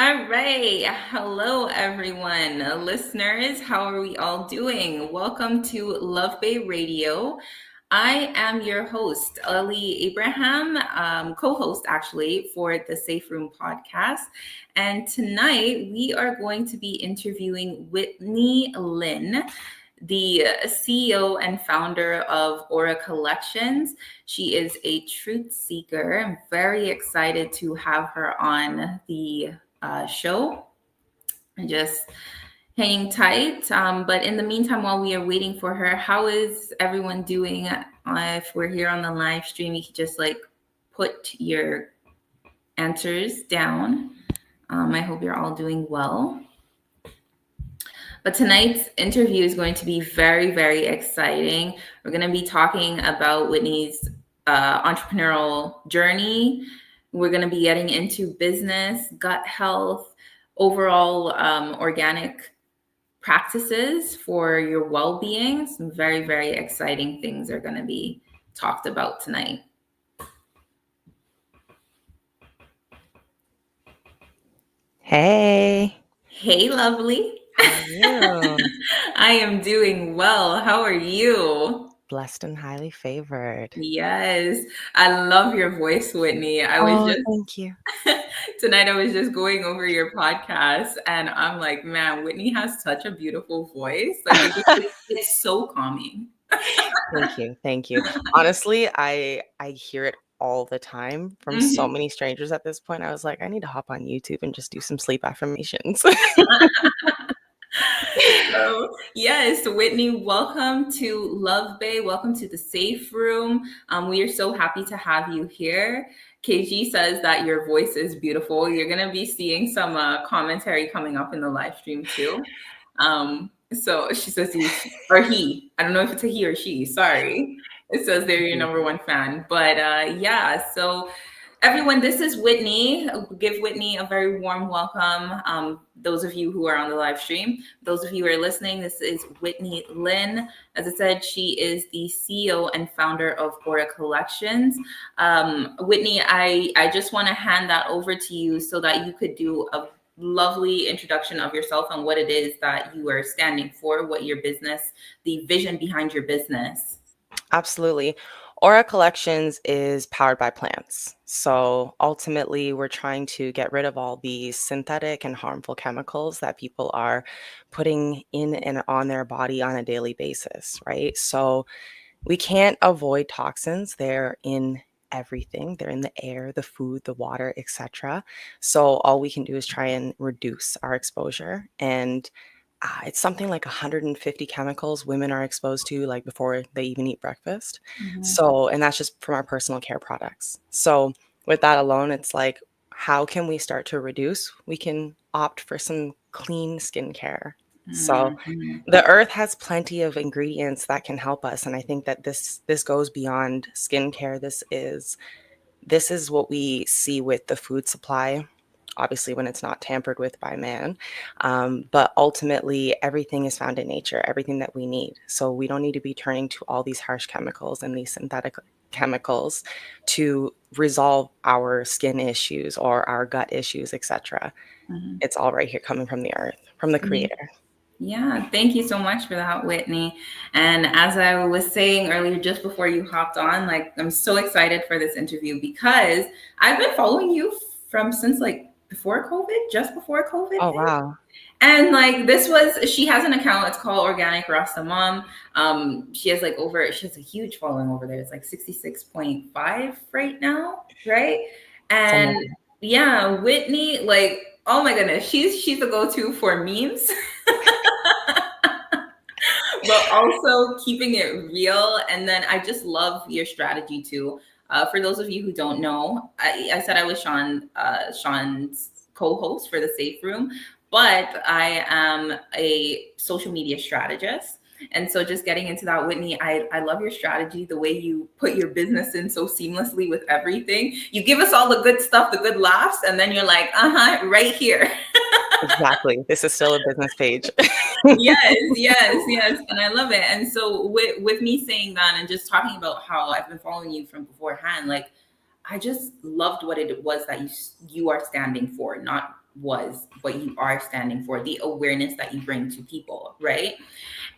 All right. Hello, everyone. Listeners, how are we all doing? Welcome to Love Bay Radio. I am your host, Eli Abraham, co host actually for the Safe Room podcast. And tonight we are going to be interviewing Whitney Lynn, the CEO and founder of Aura Collections. She is a truth seeker. I'm very excited to have her on the show and just hanging tight. But in the meantime, while we are waiting for her, how is everyone doing? If we're here on the live stream, you can just put your answers down. I hope you're all doing well. But tonight's interview is going to be very, very exciting. We're going to be talking about Whitney's entrepreneurial journey. We're going to be getting into business, gut health, overall organic practices for your well-being. Some very, very exciting things are going to be talked about tonight. Hey. Hey, lovely. How are you? I am doing well. How are you? Blessed and highly favored. Yes, I love your voice, Whitney. Thank you. Tonight I was just going over your podcast and I'm like, man, Whitney has such a beautiful voice. It's so calming. Thank you. Honestly, I hear it all the time from so many strangers at this point. I was like, I need to hop on YouTube and just do some sleep affirmations. So, yes, Whitney, welcome to Love Bay. Welcome to the Safe Room. We are so happy to have you here. KG says that your voice is beautiful. You're going to be seeing some commentary coming up in the live stream too. So she says he. I don't know if it's a he or she. Sorry. It says they're your number one fan. But so everyone, this is Whitney. Give Whitney a very warm welcome. Those of you who are on the live stream, those of you who are listening, this is Whitney Lynn. As I said, she is the CEO and founder of Aura Collections. Whitney, I just want to hand that over to you so that you could do a lovely introduction of yourself and what it is that you are standing for, what your business, the vision behind your business. Absolutely. Aura Collections is powered by plants. So ultimately, we're trying to get rid of all these synthetic and harmful chemicals that people are putting in and on their body on a daily basis, right? So we can't avoid toxins. They're in everything. They're in the air, the food, the water, etc. So all we can do is try and reduce our exposure. And it's something like 150 chemicals women are exposed to like before they even eat breakfast. So, and that's just from our personal care products. So with that alone, it's like, how can we start to reduce? We can opt for some clean skincare. So the earth has plenty of ingredients that can help us. And I think that this goes beyond skincare. This is what we see with the food supply, obviously when it's not tampered with by man. But ultimately, everything is found in nature, everything that we need. So we don't need to be turning to all these harsh chemicals and these synthetic chemicals to resolve our skin issues or our gut issues, etc. It's all right here coming from the earth, from the creator. Yeah, thank you so much for that, Whitney. And as I was saying earlier, just before you hopped on, like I'm so excited for this interview because I've been following you since before COVID, just before COVID. Oh, wow. And she has an account, it's called Organic Rasta Mom. She has a huge following over there. It's like 66.5 right now, right? And yeah, Whitney, oh my goodness, she's the go-to for memes. But also keeping it real. And then I just love your strategy too. For those of you who don't know, I said I was Sean's co-host for the Safe Room, but I am a social media strategist. And so just getting into that, Whitney, I love your strategy, the way you put your business in so seamlessly with everything. You give us all the good stuff, the good laughs, and then you're like, right here. Exactly. This is still a business page. Yes. And I love it. And so with me saying that and just talking about how I've been following you from beforehand, I just loved what it was that you are standing for, not was, but you are standing for, the awareness that you bring to people, right?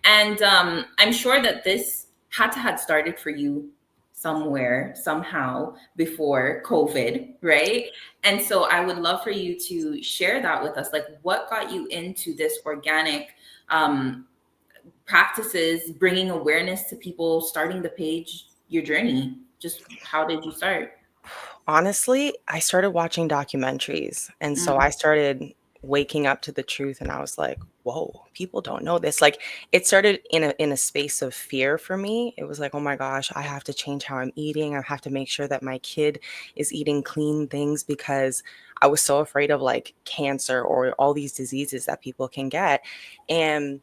And I'm sure that this had to had started for you somewhere, somehow before COVID, right? And so I would love for you to share that with us. Like, what got you into this organic um, practices, bringing awareness to people, starting the page, your journey? Just how did you start? Honestly, I started watching documentaries, and so I Mm, started waking up to the truth, and I was like, "Whoa, people don't know this." Like, it started in a space of fear for me. It was like, "Oh my gosh, I have to change how I'm eating. I have to make sure that my kid is eating clean things," because I was so afraid of like cancer or all these diseases that people can get. And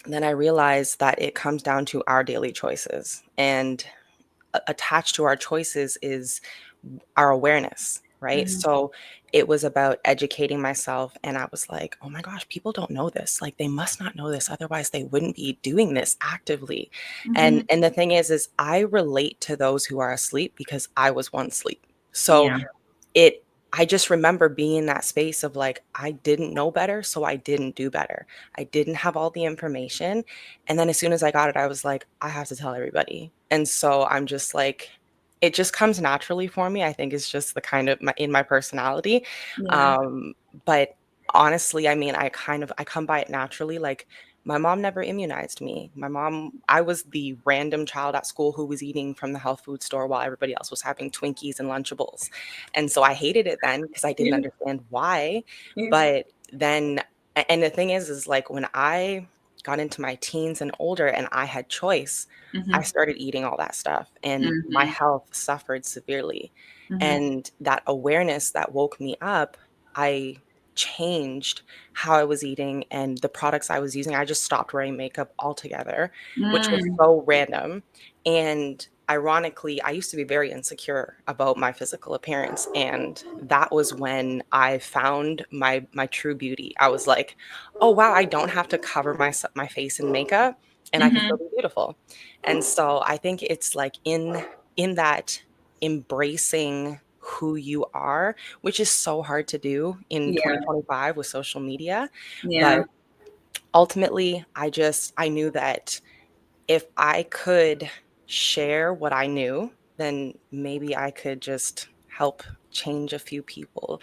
then I realized that it comes down to our daily choices, and attached to our choices is our awareness, right? mhm, So it was about educating myself, and I was like, "Oh my gosh, people don't know this. Like, they must not know this, otherwise they wouldn't be doing this actively." And mhm. the thing is I relate to those who are asleep because I was once asleep. So Yeah. it I just remember being in that space of like, I didn't know better, so I didn't do better. I didn't have all the information. And then as soon as I got it, I was like, I have to tell everybody. And so I'm just like, it just comes naturally for me. I think it's just the kind of in my personality. Yeah. Um, but honestly, I mean, I come by it naturally. Like, my mom never immunized me. I was the random child at school who was eating from the health food store while everybody else was having Twinkies and Lunchables. And so I hated it then because I didn't Yeah. understand why. Yeah. But then, and the thing is like when I got into my teens and older and I had choice, I Mhm, started eating all that stuff and my mhm, health suffered severely. mhm. And that awareness that woke me up, I changed how I was eating and the products I was using. I just stopped wearing makeup altogether, which was Mm, so random. And ironically, I used to be very insecure about my physical appearance, and that was when I found my true beauty. I was like, "Oh wow, I don't have to cover my face in makeup, and I can still mhm. be beautiful." And so I think it's like in that embracing who you are, which is so hard to do in Yeah, 2025 with social media, but yeah, ultimately I knew that if I could share what I knew, then maybe I could just help change a few people.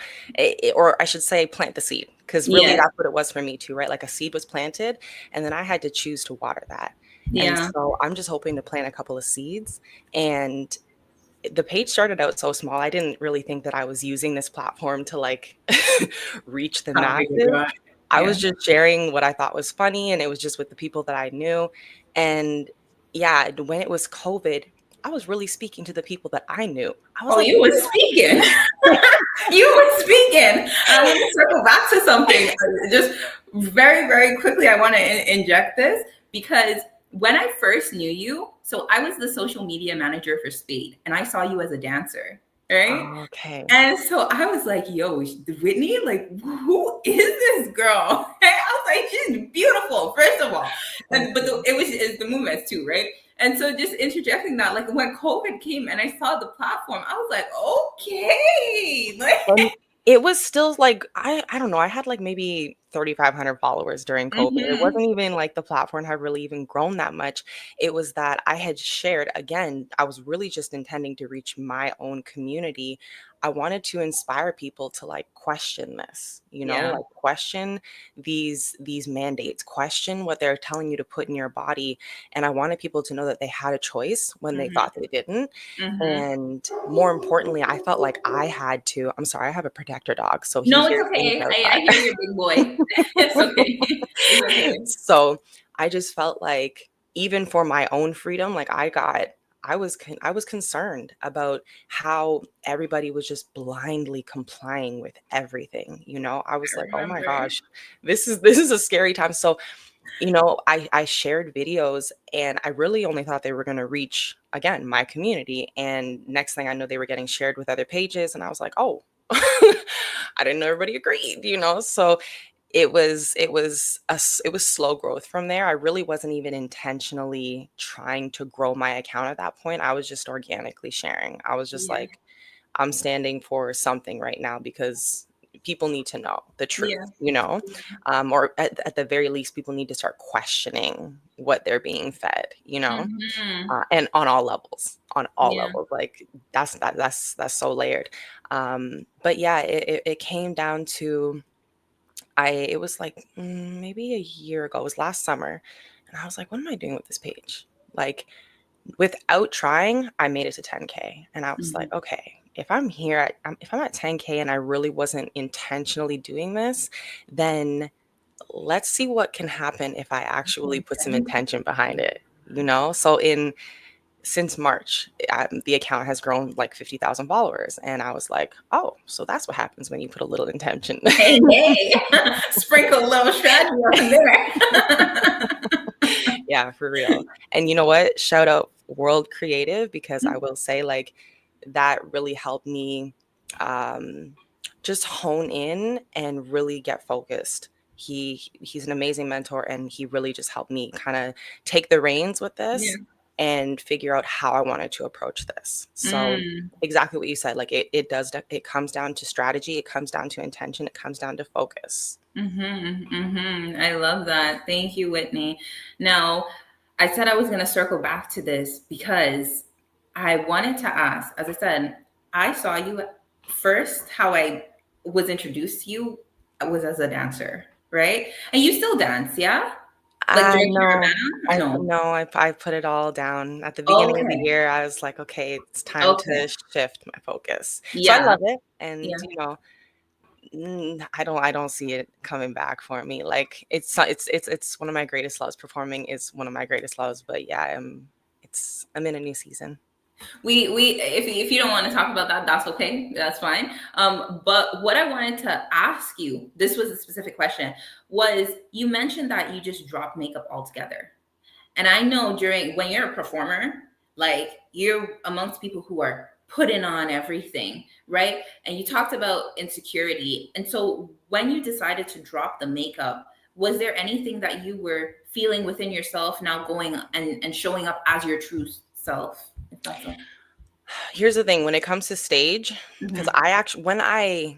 Or I should say, plant the seed, because really yes, that's what it was for me too, right? Like a seed was planted, and then I had to choose to water that. And yeah, so I'm just hoping to plant a couple of seeds. And the page started out so small. I didn't really think that I was using this platform to like reach the how big it masses. got. I Yeah. was just sharing what I thought was funny, and it was just with the people that I knew. And yeah, when it was COVID, I was really speaking to the people that I knew. I was Oh, like, you "What was speaking. You were speaking. I want to circle back to something just very, very quickly. I want to inject this because when I first knew you, so I was the social media manager for Spade, and I saw you as a dancer, right? oh, okay. And so I was like, yo, Whitney, like, who is this girl? I was like, she's beautiful, first of all. Thank you." It's the movements too, right? And so just interjecting that, like when COVID came and I saw the platform, I was like, okay. Like, Um, it was still like I don't know, I had like maybe 3,500 followers during COVID. It mm-hmm, wasn't even like the platform had really even grown that much. It was that I had shared again, I was really just intending to reach my own community. I wanted to inspire people to like question this, yeah, like question these mandates, question what they're telling you to put in your body. And I wanted people to know that they had a choice when they thought mm-hmm, they didn't. mm-hmm. And more importantly, I felt like I had to I'm sorry, I have a protector dog, so he No, it's hears things okay. I outside. hear your big boy. It's okay. It's okay. So, I just felt like even for my own freedom, like I was concerned about how everybody was just blindly complying with everything, I was I like, "Oh my remember. gosh, this is a scary time." So, I shared videos and I really only thought they were going to reach again my community. And next thing I know, they were getting shared with other pages. And I was like, oh, I didn't know everybody agreed. So it was slow growth from there. I really wasn't even intentionally trying to grow my account at that point. I was just organically sharing. I was just Yeah. like, I'm standing for something right now because people need to know the Yeah. truth, you know, or at the very least, people need to start questioning what they're being fed, you know, Hmm. and on all Yeah. levels, like that's so layered. But yeah, it came down to it was like maybe a year ago, it was last summer, and I was like, what am I doing with this page? Like, without trying, I made it to 10K. And I was like, Mhm. okay, if I'm here if I'm at 10K and I really wasn't intentionally doing this, then let's see what can happen if I actually put some intention behind it, you know? So since March, the account has grown like 50,000 followers. And I was like, oh, so that's what happens when you put a little intention. Hey, hey, sprinkle a little strategy on there. Yeah, for real. And you know what? Shout out World Creative, because I will say, like, that really helped me um, just hone in and really get focused. He's an amazing mentor, and he really just helped me kind of take the reins with Yeah. this and figure out how I wanted to approach this. So Mm. exactly what you said, like it comes down to strategy, it comes down to intention, it comes down to focus. Mm-hmm, mm-hmm. I love that. Thank you, Whitney. Now, I said I was going to circle back to this because I wanted to ask, as I said, I saw you first, how I was introduced to you was as a dancer, right? And you still dance, yeah? Like I during know. Caravana or no? No, I put it all down. At the beginning of the Okay. year, I was like, "Okay, it's time Okay. to shift my focus." So I Yeah. love it, and, Yeah. you know, I don't see it coming back for me. Like, it's one of my greatest loves. Performing is one of my greatest loves, but yeah, I'm in a new season. We if you don't want to talk about that, that's okay. That's fine. But what I wanted to ask you, this was a specific question, was you mentioned that you just dropped makeup altogether. And I know during when you're a performer, like you're amongst people who are putting on everything, right? And you talked about insecurity. And so when you decided to drop the makeup, was there anything that you were feeling within yourself now going and showing up as your true self? If that's so. Here's the thing, when it comes to stage, because Mm-hmm. I actually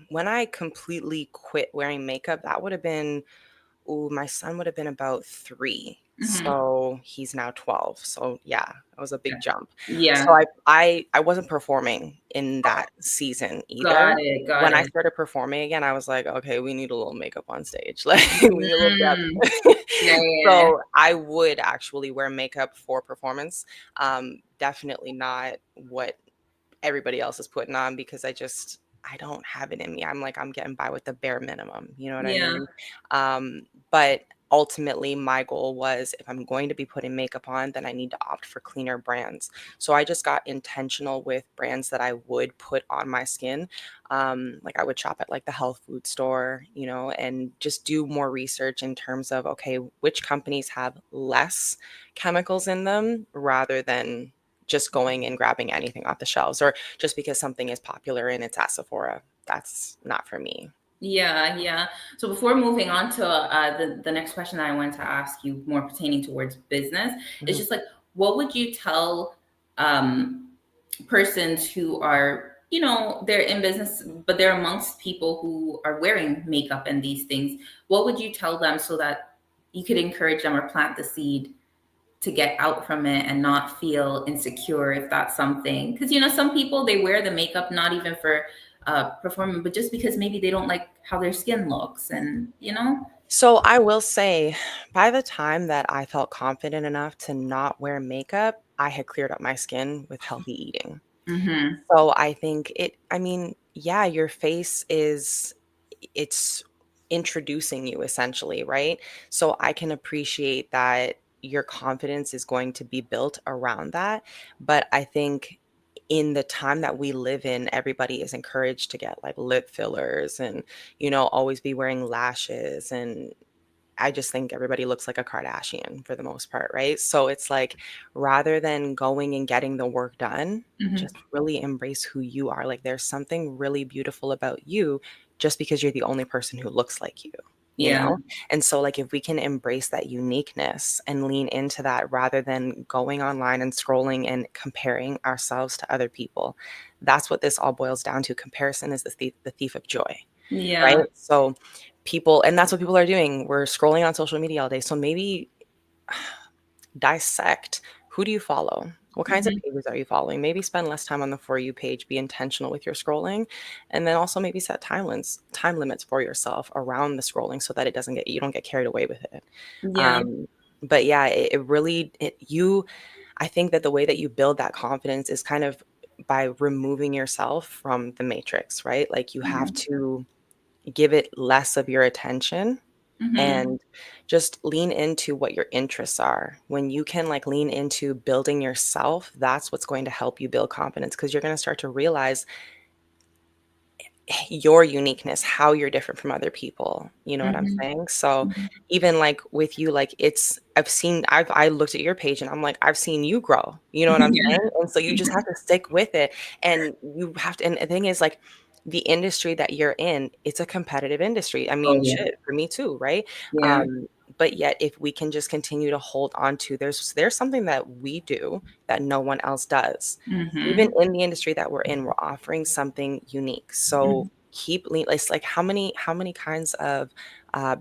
when I completely quit wearing makeup, that would have been ooh, my son would have been about 3, Mm-hmm. so he's now 12, so yeah, that was a big jump. So Yeah. I wasn't performing in that season either. Got it. Got When I it. started performing again, I was like, "Okay, we need a little makeup on stage, like, we need a little Mm. depth." Yeah, yeah, yeah. So, I would actually wear makeup for performance, definitely not what everybody else is putting on, because I don't have it in me. I'm like, I'm getting by with the bare minimum, you know what I Yeah. mean? But ultimately my goal was, if I'm going to be putting makeup on, then I need to opt for cleaner brands. So I just got intentional with brands that I would put on my skin. Like, I would shop at like the health food store, you know, and just do more research in terms of, okay, which companies have less chemicals in them, rather than just going and grabbing anything off the shelves, or just because something is popular and it's at Sephora. That's not for me. Yeah, yeah. So before moving on to the next question that I wanted to ask you, more pertaining towards business, is Mhm. just like, what would you tell um, persons who are, they're in business, but they're amongst people who are wearing makeup and these things? What would you tell them so that you could encourage them or plant the seed to get out from it and not feel insecure if that's something? Because some people, they wear the makeup not even for performing, but just because maybe they don't like how their skin looks, and So I will say, by the time that I felt confident enough to not wear makeup, I had cleared up my skin with healthy eating. Mm-hmm. So I think I mean, yeah, your face it's introducing you essentially, right? So I can appreciate that your confidence is going to be built around that. But I think in the time that we live in, everybody is encouraged to get like lip fillers and, always be wearing lashes. And I just think everybody looks like a Kardashian for the most part, right? So it's like, rather than going and getting the work done, Mm-hmm. just really embrace who you are. Like, there's something really beautiful about you, just because you're the only person who looks like you, you Yeah. know? And so, like, if we can embrace that uniqueness and lean into that, rather than going online and scrolling and comparing ourselves to other people, That's what this all boils down to. Comparison is the thief of joy, right? Yeah. So people, and that's what people are doing. We're scrolling on social media all day. So maybe dissect, who do you follow? What kinds of Hmm. pages are you following? Maybe spend less time on the For You page, be intentional with your scrolling, and then also maybe set time limits for yourself around the scrolling so that you don't get carried away with it. Yeah. Um, but yeah, it really, I think that the way that you build that confidence is kind of by removing yourself from the matrix, right? Like you have Hmm. to give it less of your attention Hmm. and just lean into what your interests are. When you can like lean into building yourself, that's what's going to help you build confidence because you're going to start to realize your uniqueness, how you're different from other people. You know what I'm Hmm. saying? So even like with you, like I looked at your page and I'm like, I've seen you grow. You know what I'm Yeah. saying? And so you just have to stick with it. And you have to, and the thing is like the industry that you're in, it's a competitive industry. I Oh mean, yeah. shit, for me too, right? Yeah. Um, but yet if we can just continue to hold on to there's something that we do that no one else does even Hmm. in the industry that we're in, we're offering something unique. So it's like how many kinds of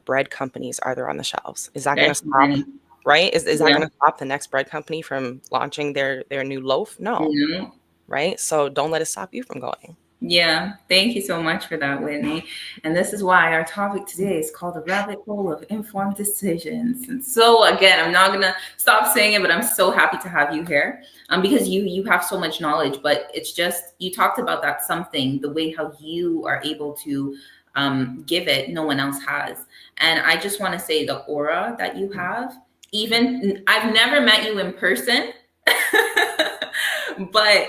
bread companies are there on the shelves? Is that going to There's stop? many. Right? Is that Yeah. going to stop the next bread company from launching their new loaf? No. Yeah. Right? So don't let it stop you from going. Yeah, thank you so much for that, Whitney. And this is why our topic today is called the rabbit hole of informed decisions. And so, again, I'm not gonna stop saying it, but I'm so happy to have you here, because you have so much knowledge. But it's just you talked about that something, the way how you are able to give it, no one else has. And I just want to say the aura that you have. Even I've never met you in person, but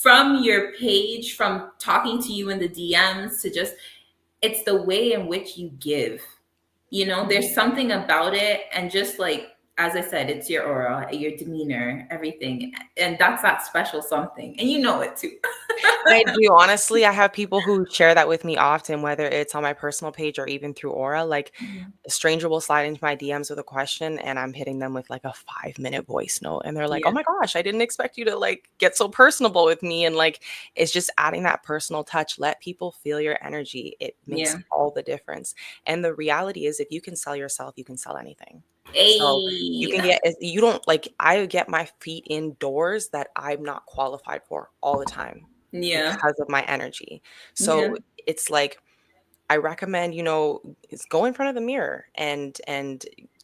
from your page, from talking to you in the DMs to just, it's the way in which you give. You know, there's something about it. And just like, as I said, it's your aura, your demeanor, everything. And that's that special something. And you know it too. I do. Honestly, I have people who share that with me often, whether it's on my personal page or even through Aura. Like a stranger will slide into my DMs with a question and I'm hitting them with like a 5-minute voice note. And they're like, oh Yeah. my gosh, I didn't expect you to like get so personable with me. And like, it's just adding that personal touch. Let people feel your energy. It makes Yeah. all the difference. And the reality is, if you can sell yourself, you can sell anything. So you Hey. can get, you don't like, I get my feet indoors that I'm not qualified for all the time Yeah. because of my energy. Yeah. So it's like I recommend, is go in front of the mirror and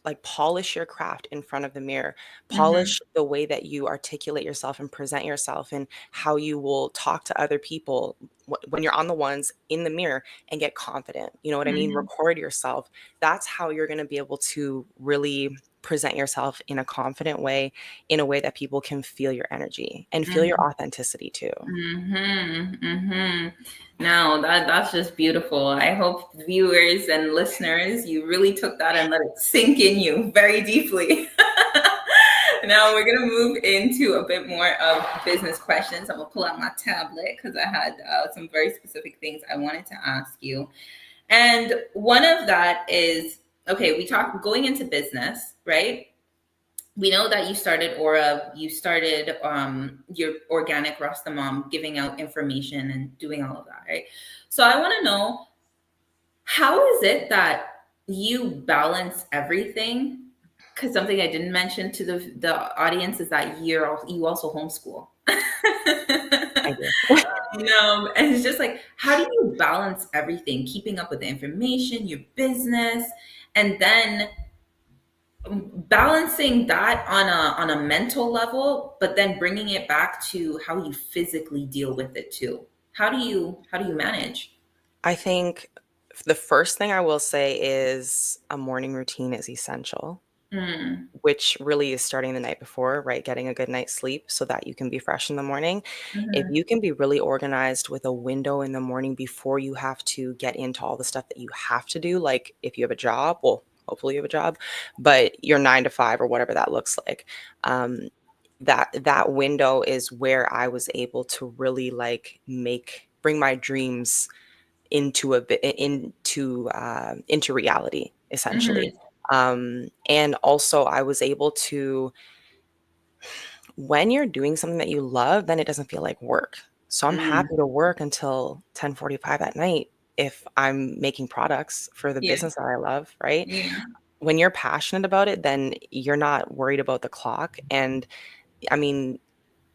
like polish your craft in front of the mirror. Hmm. Polish the way that you articulate yourself and present yourself and how you will talk to other people when you're on the ones in the mirror and get confident. You know what I mean? Hmm. Record yourself. That's how you're going to be able to really present yourself in a confident way, in a way that people can feel your energy and feel your authenticity too. Mm-hmm. Mm-hmm. No, that's just beautiful. I hope viewers and listeners, you really took that and let it sink in you very deeply. Now we're gonna move into a bit more of business questions. I'm gonna pull out my tablet because I had some very specific things I wanted to ask you. And one of that is, okay, we talked going into business, right? We know that you started Aura, you started your organic Rasta Mom, giving out information and doing all of that, right? So I want to know, how is it that you balance everything? Because something I didn't mention to the audience is that you also homeschool. I do. And it's just like, how do you balance everything, keeping up with the information, your business, and then balancing that on a mental level, but then bringing it back to how you physically deal with it too? How do you manage? I think the first thing I will say is a morning routine is essential, Mm, which really is starting the night before, right? Getting a good night's sleep so that you can be fresh in the morning. If mhm, you can be really organized with a window in the morning before you have to get into all the stuff that you have to do, like if you have a job, well, hopefully you have a job, but your 9 to 5 or whatever that looks like. Um, that window is where I was able to really like bring my dreams into a bit into reality essentially. mhm. And also I was able to, when you're doing something that you love, then it doesn't feel like work. So I'm Mm. happy to work until 10:45 at night if I'm making products for the Yeah. business that I love, right? Yeah. When you're passionate about it, then you're not worried about the clock. And I mean,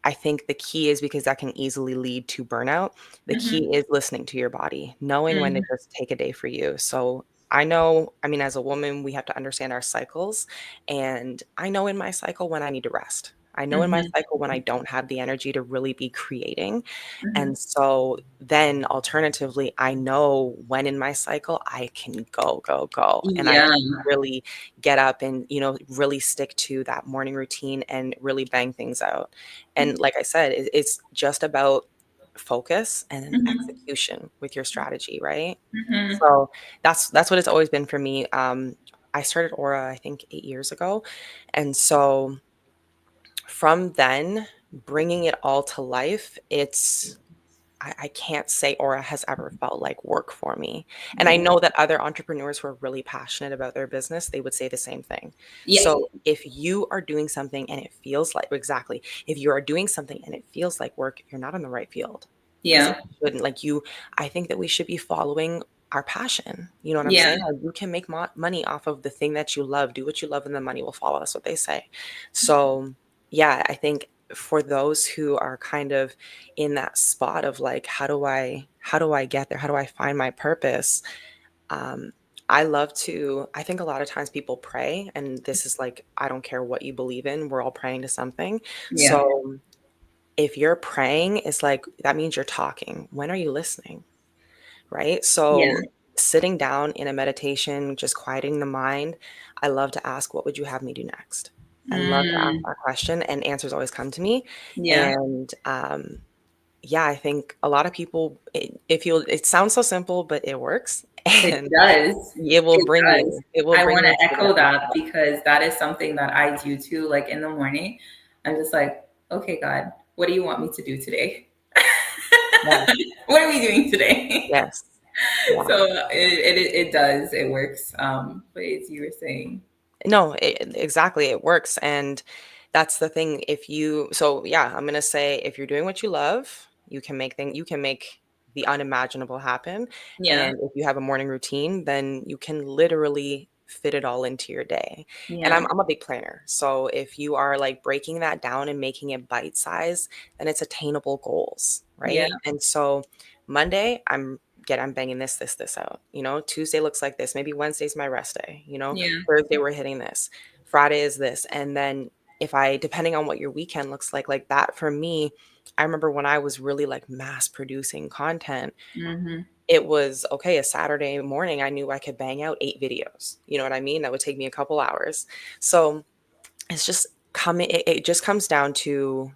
I think the key is because that can easily lead to burnout. The key Mm-hmm. is listening to your body, knowing when to Mm-hmm. just take a day for you. So I know, I mean, as a woman, we have to understand our cycles. And I know in my cycle when I need to rest. I know in my Mm-hmm. cycle when I don't have the energy to really be creating. Mm-hmm. And so then alternatively, I know when in my cycle I can go, go, go. And I Yeah. can really get up and, really stick to that morning routine and really bang things out. And like I said, it's just about focus and Mm-hmm. execution with your strategy, right? Mm-hmm. So that's what it's always been for me. I started Aura, I think 8 years ago. And so from then, bringing it all to life, I can't say Aura has ever felt like work for me. And I Yeah. know that other entrepreneurs who are really passionate about their business, they would say the same thing. Yeah. So if you are doing something and it feels like, exactly, if you are doing something and it feels like work, you're not in the right field because it Yeah. shouldn't. I think that we should be following our passion. You know what I'm Yeah. saying? Like you can make money off of the thing that you love. Do what you love and the money will follow. That's what they say. So yeah, I think for those who are kind of in that spot of like how do I get there, how do I find my purpose, um I think a lot of times people pray, and this is like, I don't care what you believe in, we're all praying to something. Yeah. So if you're praying, it's like that means you're talking. When are you listening? Right? Yeah. So sitting down in a meditation, just quieting the mind, I love to ask, what would you have me do next? I love to ask Mm. that question, and answers always come to me. Yeah. And yeah, I think a lot of people, it sounds so simple, but it works. It And does. it will It bring does. you, it will I bring want you to to the echo next that level. because that is something that I do too. Like in the morning, I'm just like, okay, God, what do you want me to do today? Yeah. What are we doing today? Yes. Yeah. So it does. It works. But as you were saying, No, exactly. It works. And that's the thing. So yeah, I'm going to say, if you're doing what you love, you can make the unimaginable happen. yeah, And if you have a morning routine, then you can literally fit it all into your day. And yeah, I'm a big planner. So if you are like breaking that down and making it bite size, then it's attainable goals, yeah, right? And so Monday, I'm banging this out. Tuesday looks like this. Maybe Wednesday's my rest day. yeah. Thursday we're hitting this. Friday is this. And then depending on what your weekend looks like that for me, I remember when I was really like mass producing content, Hmm. it was okay. A Saturday morning, I knew I could bang out 8 videos. You know what I mean? That would take me a couple hours. So it's just it just comes down to,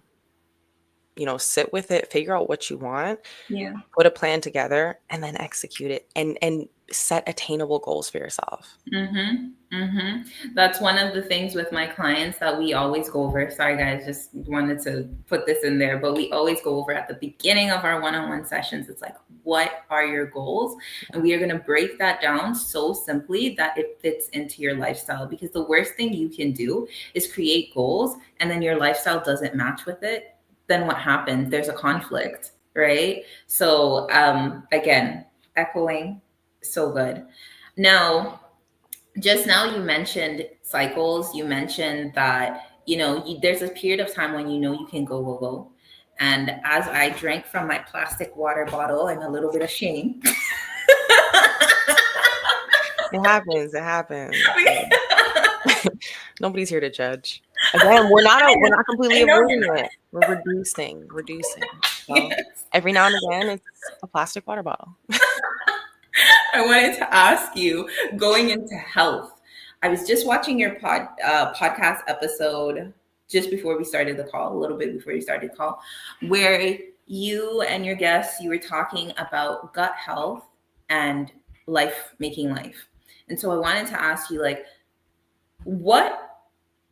sit with it, figure out what you want, Yeah. put a plan together, and then execute it, and set attainable goals for yourself. Mm-hmm. Mm-hmm. That's one of the things with my clients that we always go over. Sorry, guys, just wanted to put this in there, but we always go over at the beginning of our one-on-one sessions. It's like, what are your goals? And we are going to break that down so simply that it fits into your lifestyle. Because the worst thing you can do is create goals and then your lifestyle doesn't match with it. Then what happens? There's a conflict, right? So, again, echoing, so good. Now, just now you mentioned cycles. You mentioned that, there's a period of time when you can go, go, go. And as I drank from my plastic water bottle and a little bit of shame. It happens. It happens. Nobody's here to judge. Again, we're not completely I know you're avoiding not. it. We're reducing. So Yes. every now and again, it's a plastic water bottle. I wanted to ask you, going into health. I was just watching your podcast episode just before we started the call, a little bit before you started the call, where you and your guests, you were talking about gut health and making life. And so I wanted to ask you, like, what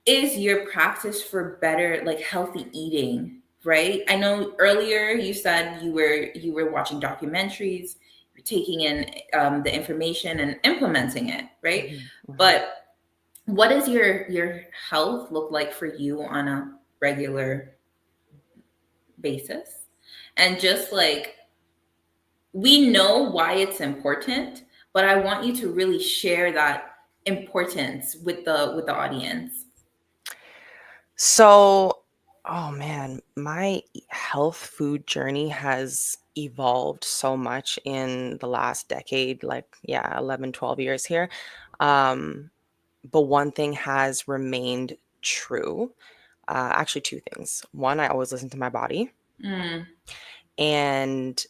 is your practice for better, like healthy eating? Right? I know earlier you said you were watching documentaries, you're taking in the information and implementing it, right? Mhm, mhm. But what does your health look like for you on a regular basis? and just like we know why it's important, but I want you to really share that importance with the audience. So, oh man, my health food journey has evolved so much in the last decade, like, yeah, 11, 12 years here. Um, but one thing has remained true. Actually, two things. One, I always listen to my body. Mm, And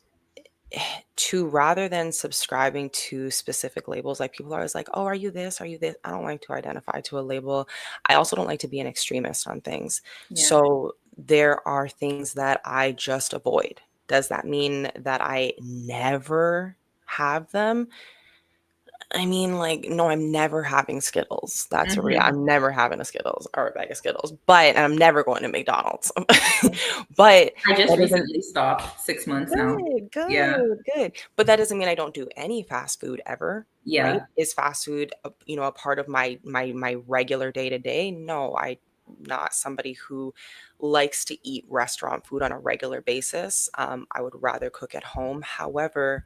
two, rather than subscribing to specific labels, like people are always like, oh, are you this? Are you this? I don't like to identify to a label. I also don't like to be an extremist on things. yeah. So there are things that I just avoid. Does that mean that I never have them? I mean, like, no, I'm never having Skittles. That's a real. Hmm. I'm never having a Skittles or a bag of Skittles, but I'm never going to McDonald's. But I just that doesn't. recently stopped 6 months now. Good, Yeah. good, good. But that doesn't mean I don't do any fast food ever, right? Yeah. Is fast food, a part of my regular day to day? No, I'm not somebody who likes to eat restaurant food on a regular basis. I would rather cook at home. However,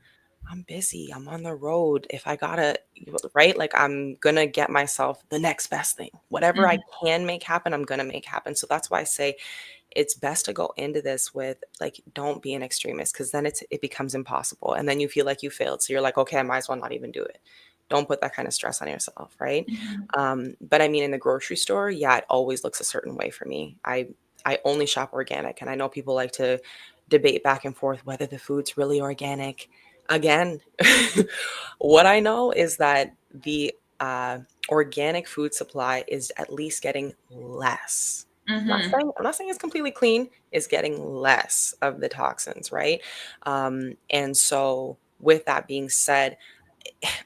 I'm busy. I'm on the road. If I gotta, right? Like I'm gonna get myself the next best thing. Whatever I Hmm. can make happen, I'm gonna make happen. So that's why I say it's best to go into this with like don't be an extremist because then it becomes impossible and then you feel like you failed, so you're like, okay, I might as well not even do it. Don't put that kind of stress on yourself, right? Hmm. But I mean, in the grocery store, yeah, it always looks a certain way for me. I only shop organic, and I know people like to debate back and forth whether the food's really organic. Again, what I know is that the organic food supply is at least getting less. Hmm. I'm not saying it's completely clean. It's getting less of the toxins, right? And so, with that being said,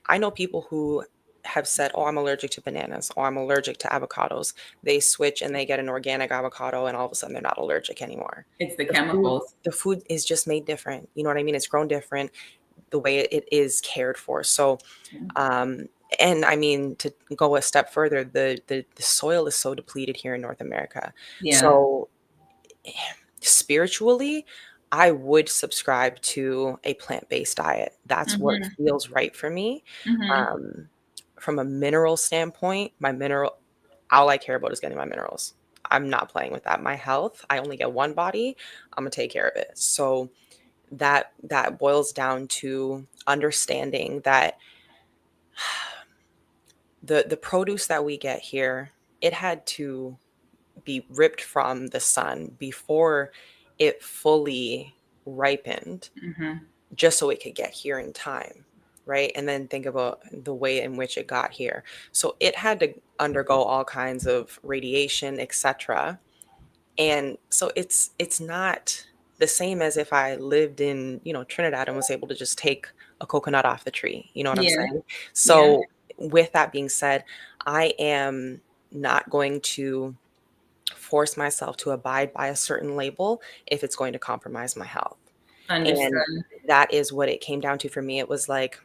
I know people who have said, "Oh, I'm allergic to bananas," or "I'm allergic to avocados." They switch and they get an organic avocado, and all of a sudden they're not allergic anymore. It's the The food, chemicals. the food is just made different. You know what I mean? It's grown different the way it is cared for. So, um, and I mean, to go a step further, the soil is so depleted here in North America. Yeah. So spiritually, I would subscribe to a plant-based diet. That's what Hmm. feels right for me. Hmm. Um, from a mineral standpoint, all I care about is getting my minerals. I'm not playing with that. My health, I only get one body. I'm gonna take care of it. So that boils down to understanding that the produce that we get here, it had to be ripped from the sun before it fully ripened Hmm. just so it could get here in time, right? And then think about the way in which it got here. So it had to undergo all kinds of radiation, etc. And so it's not the same as if I lived in, Trinidad and was able to just take a coconut off the tree. You know what I'm Yeah. saying? Yeah. So with that being said, I am not going to force myself to abide by a certain label if it's going to compromise my health. And Understood. that is what it came down to for me. It was like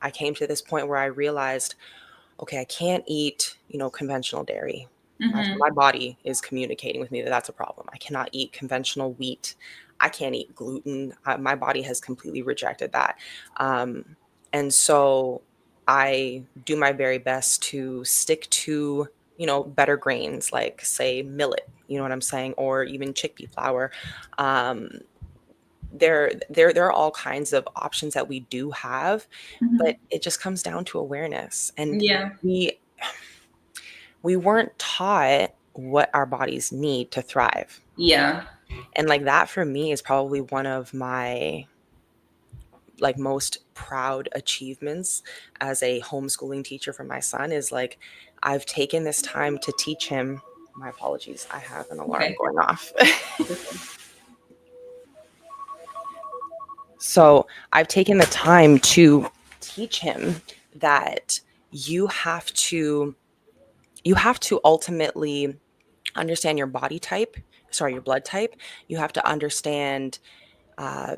I came to this point where I realized, okay, I can't eat, conventional dairy. Hmm. My body is communicating with me that that's a problem. I cannot eat conventional wheat. I can't eat gluten. My body has completely rejected that. Um, and so I do my very best to stick to, better grains like, say, millet, you know what I'm saying, or even chickpea flour. Um, there are all kinds of options that we do have, but Hmm. it just comes down to awareness. And Yeah. we weren't taught what our bodies need to thrive. Yeah. And like that for me is probably one of my like most proud achievements as a homeschooling teacher for my son is like I've taken this time to teach him. My apologies, I have an alarm Okay. going off. So I've taken the time to teach him that you have to you have to ultimately understand your body type, sorry, your blood type. You have to understand, uh,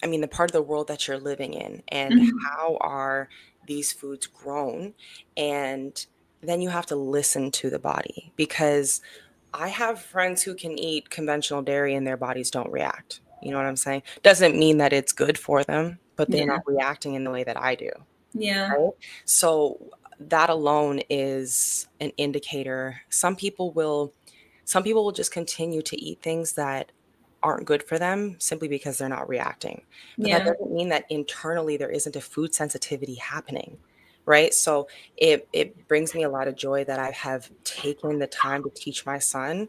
I mean, the part of the world that you're living in and Hmm. how are these foods grown. And then you have to listen to the body because I have friends who can eat conventional dairy and their bodies don't react. You know what I'm saying? Doesn't mean that it's good for them, but they're Yeah. not reacting in the way that I do, Yeah. right? So that alone is an indicator. Some people will just continue to eat things that aren't good for them simply because they're not reacting. But that Yeah. doesn't mean that internally there isn't a food sensitivity happening, right? So it brings me a lot of joy that I have taken the time to teach my son,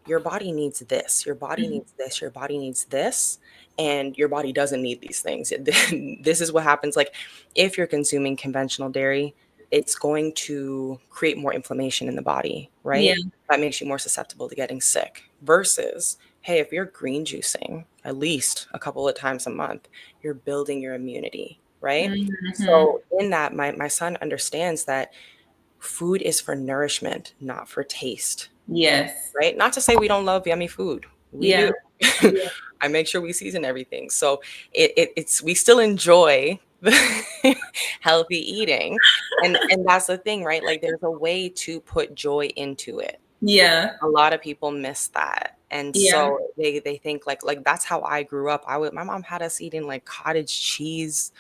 your body needs this, your body Mhm. needs this, your body needs this, and your body doesn't need these things. This is what happens. Like, if you're consuming conventional dairy, it's going to create more inflammation in the body, Yeah. right? That makes you more susceptible to getting sick. Versus, hey, if you're green juicing at least a couple of times a month, you're building your immunity, right? Hmm. So in that, my son understands that food is for nourishment, not for taste, Yes. right? Not to say we don't love yummy food. We Yeah. do. Yeah. I make sure we season everything. So it's we still enjoy the healthy eating. And that's the thing, right? Like, there's a way to put joy into it. Yeah. A lot of people miss that. And Yeah. so they think like that's how I grew up. My mom had us eating like cottage cheese.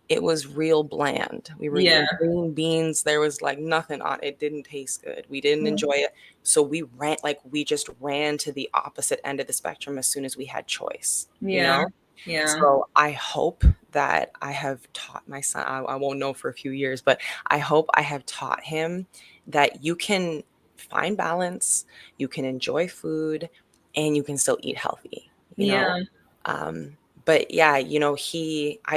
It was real bland. We were Yeah. eating green beans. There was like nothing on it. It didn't taste good. We didn't enjoy it. So we just ran to the opposite end of the spectrum as soon as we had choice, you Yeah. know? Yeah. So I hope that I have taught my son, I won't know for a few years, but I hope I have taught him that you can find balance, you can enjoy food, and you can still eat healthy, you know? Yeah. Um, but yeah, I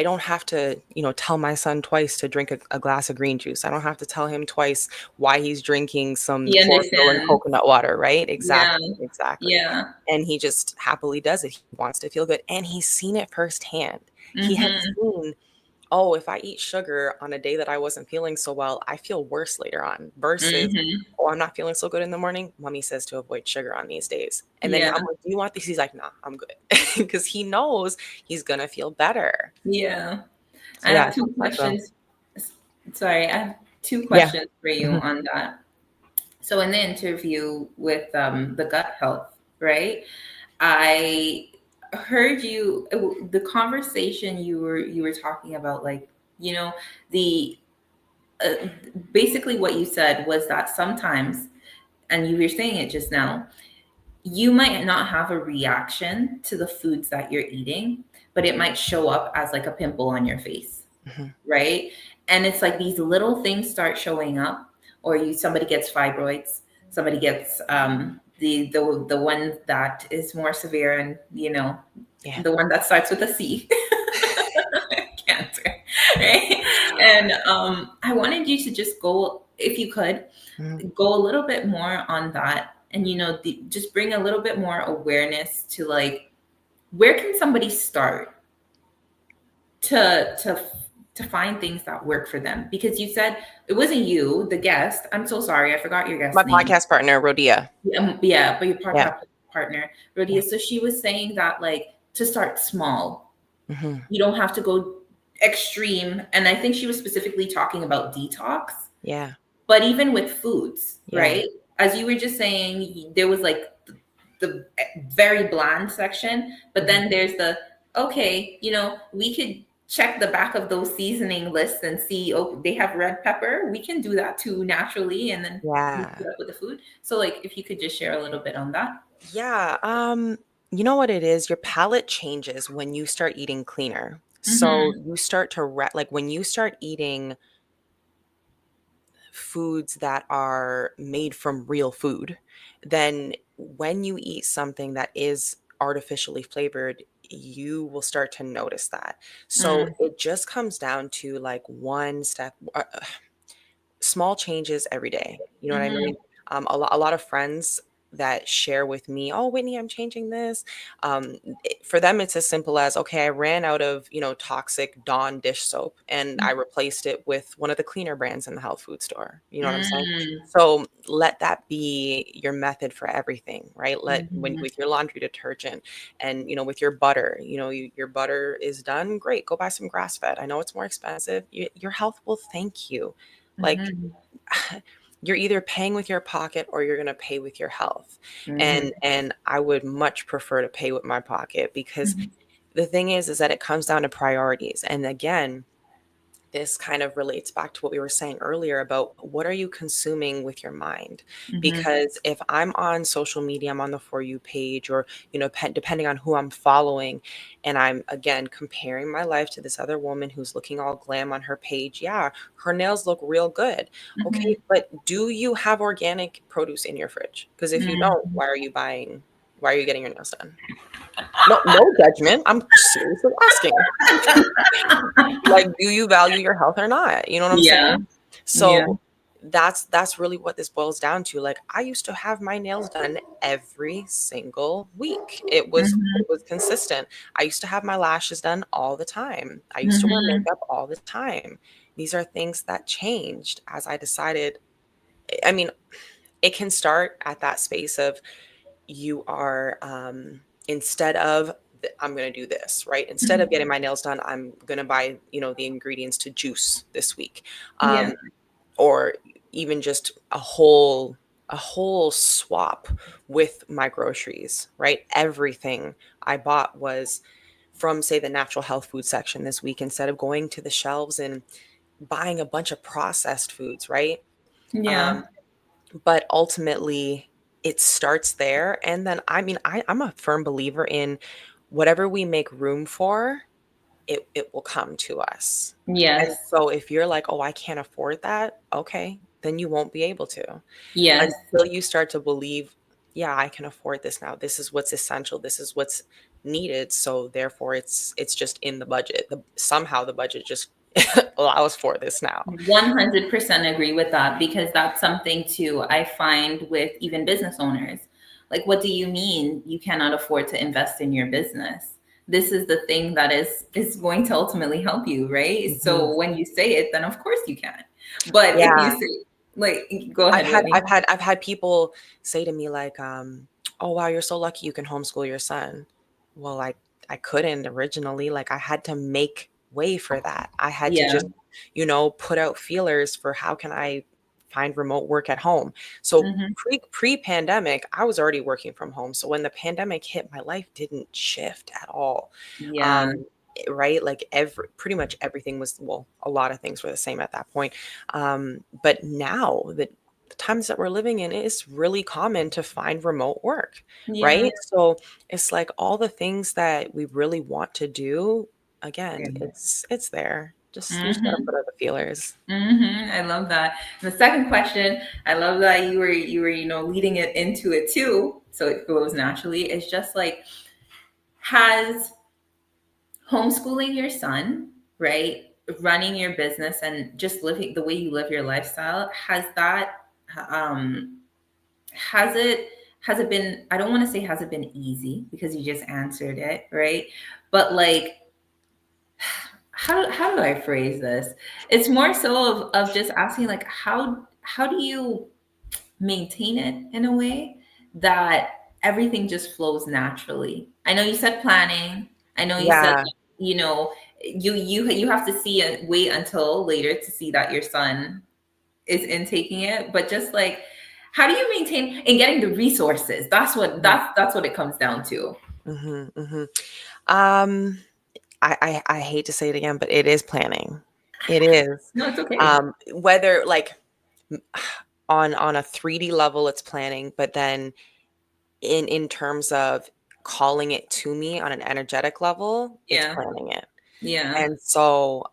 don't have to, tell my son twice to drink a glass of green juice. I don't have to tell him twice why he's drinking some He chlorophyll and understands. coconut water, right? Yeah. Exactly, exactly. Yeah. And he just happily does it. He wants to feel good. And he's seen it firsthand. He has Hmm. seen, oh, if I eat sugar on a day that I wasn't feeling so well, I feel worse later on versus, Hmm. oh, I'm not feeling so good in the morning. Mommy says to avoid sugar on these days. And then Yeah. I'm like, do you want these? He's like, nah, I'm good. Because he knows he's going to feel better. Yeah. I So yeah, have it's two like, well, questions. Sorry, I have two yeah. questions for you Mhm. on that. So in the interview with the gut health, right? I heard you the conversation you were talking about, like, you know, the uh, basically what you said was that sometimes, and you were saying it just now, you might not have a reaction to the foods that you're eating, but it might show up as like a pimple on your face, Mhm. right? And it's like these little things start showing up, or somebody gets fibroids, somebody gets the one that is more severe, and Yeah. the one that starts with a C, cancer, right? And I wanted you to just go, if you could, Mhm. go a little bit more on that, and just bring a little bit more awareness to, like, where can somebody start to find things that work for them, because you said it wasn't you, the guest. I'm so sorry, I forgot your My guest name. podcast partner, Rodia. Yeah, but your Yeah. podcast partner, Yeah. Rodia. So she was saying that, like, to start small, Mhm. you don't have to go extreme, and I think she was specifically talking about detox. Yeah. But even with foods, Yeah. right? As you were just saying, there was like the very bland section, but Mhm. then there's the, okay, we could check the back of those seasoning lists and see, oh, they have red pepper. We can do that too naturally, and then mix Yeah. it up with the food. So, like, if you could just share a little bit on that. Yeah, you know what it is? Your palate changes when you start eating cleaner. So Mm-hmm. you start to like when you start eating foods that are made from real food, then when you eat something that is artificially flavored, you will start to notice that. So Mm, it just comes down to like one step, small changes every day. You know what I mm-hmm. mean? A lot of friends that share with me, oh, Whitney, I'm changing this. For them, it's as simple as, okay, I ran out of, toxic Dawn dish soap and I replaced it with one of the cleaner brands in the health food store. You know what I'm saying? Mm, So let that be your method for everything, right? When mm-hmm. with your laundry detergent and, with your butter, your butter is done. Great. Go buy some grass fed. I know it's more expensive. Your health will thank you. Like, Mm-hmm. you're either paying with your pocket or you're going to pay with your health. Mm-hmm. And I would much prefer to pay with my pocket because Mm-hmm. the thing is that it comes down to priorities. And again, this kind of relates back to what we were saying earlier about what are you consuming with your mind? Hmm. Because if I'm on social media, I'm on the For You page, or, depending on who I'm following, and I'm again comparing my life to this other woman who's looking all glam on her page. Yeah, her nails look real good. Okay, Hmm. but do you have organic produce in your fridge? Because if you don't, Hmm. why are you getting your nails done? No, no judgment. I'm seriously asking. Like, do you value your health or not? You know what I'm Yeah. saying? Yeah. So that's really what this boils down to. Like, I used to have my nails done every single week. It was consistent. I used to have my lashes done all the time. I used to wear Hmm. makeup all the time. These are things that changed as I decided. I mean, it can start at that space of you are instead of I'm going to do this, right? Instead of getting Hmm. my nails done, I'm going to buy, the ingredients to juice this week. Yeah. Or even just a whole swap with my groceries, right? Everything I bought was from, say, the natural health food section this week, instead of going to the shelves and buying a bunch of processed foods, right? Yeah. um, but ultimately it starts there. And then, I mean, I'm a firm believer in whatever we make room for, it will come to us. And Yes. so if you're like, oh, I can't afford that, okay, then you won't be able to, Yes. until you start to believe, yeah, I can afford this now. This is what's essential. This is what's needed. So therefore it's just in the budget. Somehow the budget just allows for this now. 100% agree with that, because that's something too I find with even business owners. Like, what do you mean you cannot afford to invest in your business? This is the thing that is going to ultimately help you, right? Mhm. So when you say it, then of course you can. But if you Yeah. say, like, go I've ahead, had Whitney. I've had I've had people say to me like, "Oh wow, you're so lucky you can homeschool your son." Well, I couldn't originally. Like, I had to make way for that. I had to Yeah. just, put out feelers for how can I find remote work at home. So Hmm. pre-pandemic, I was already working from home. So when the pandemic hit, my life didn't shift at all. Yeah. Um, right? Like, pretty much everything was, well, a lot of things were the same at that point. But now that the times that we're living in, it's really common to find remote work, Yeah. right? So it's like all the things that we really want to do, again, Yeah. it's there. Just, you just gotta Hmm. put out the feelers. I love that. And the second question, I love that you were leading it into it too, so it flows naturally. It's just like, has homeschooling your son, right, running your business and just living the way you live your lifestyle, um has it has it been, I don't want to say has it been easy, because you just answered it, right? But like, how do I phrase this? It's more so of just asking, like, how do you maintain it in a way that everything just flows naturally? I know you said planning. I know you said, Yeah. you know, you have to see it, wait until later to see that your son is intaking it, but just like, how do you maintain and getting the resources? That's what it comes down to. Hmm. Hmm. Um, I hate to say it again, but it is planning. It is. No, it's okay. Whether like on a 3D level, it's planning, but then in terms of calling it to me on an energetic level, it's Yeah. planning it. Yeah. And so,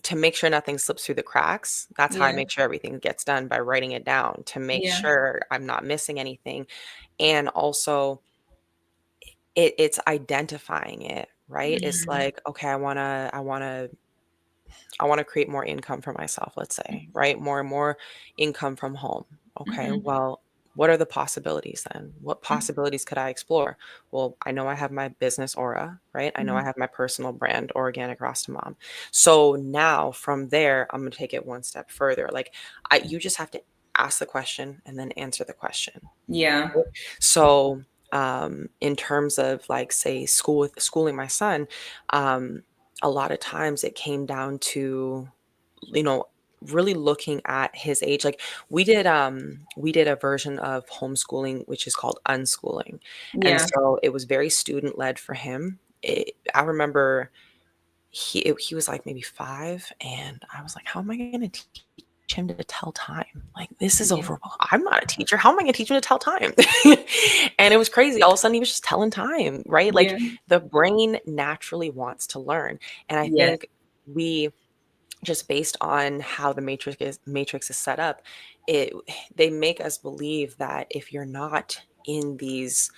to make sure nothing slips through the cracks, that's how I Yeah. make sure everything gets done, by writing it down to make Yeah. sure I'm not missing anything. And also, it's identifying it, right? It's Mm. like, okay, I want to create more income for myself, let's say, right? More and more income from home. Okay, Mhm. well, what are the possibilities then? What possibilities could I explore? Well, I know I have my business aura, right? I know I Mhm. have my personal brand, Organic Rastamom. So now from there, I'm going to take it one step further. Like, you just have to ask the question and then answer the question. Yeah. So, in terms of, like, say, schooling my son, um, a lot of times it came down to, you know, really looking at his age. Like, we did a version of homeschooling which is called unschooling. And Yeah. so it was very student led for him. I remember he was like maybe 5, and I was like, how am I going to teach him to tell time? Like, this is over. Yeah. I'm not a teacher. How am I going to teach him to tell time? And it was crazy. All of a sudden, he was just telling time, right? Like, Yeah. the brain naturally wants to learn. And I Yes. think we, just based on how the matrix is set up, it they make us believe that if you're not in these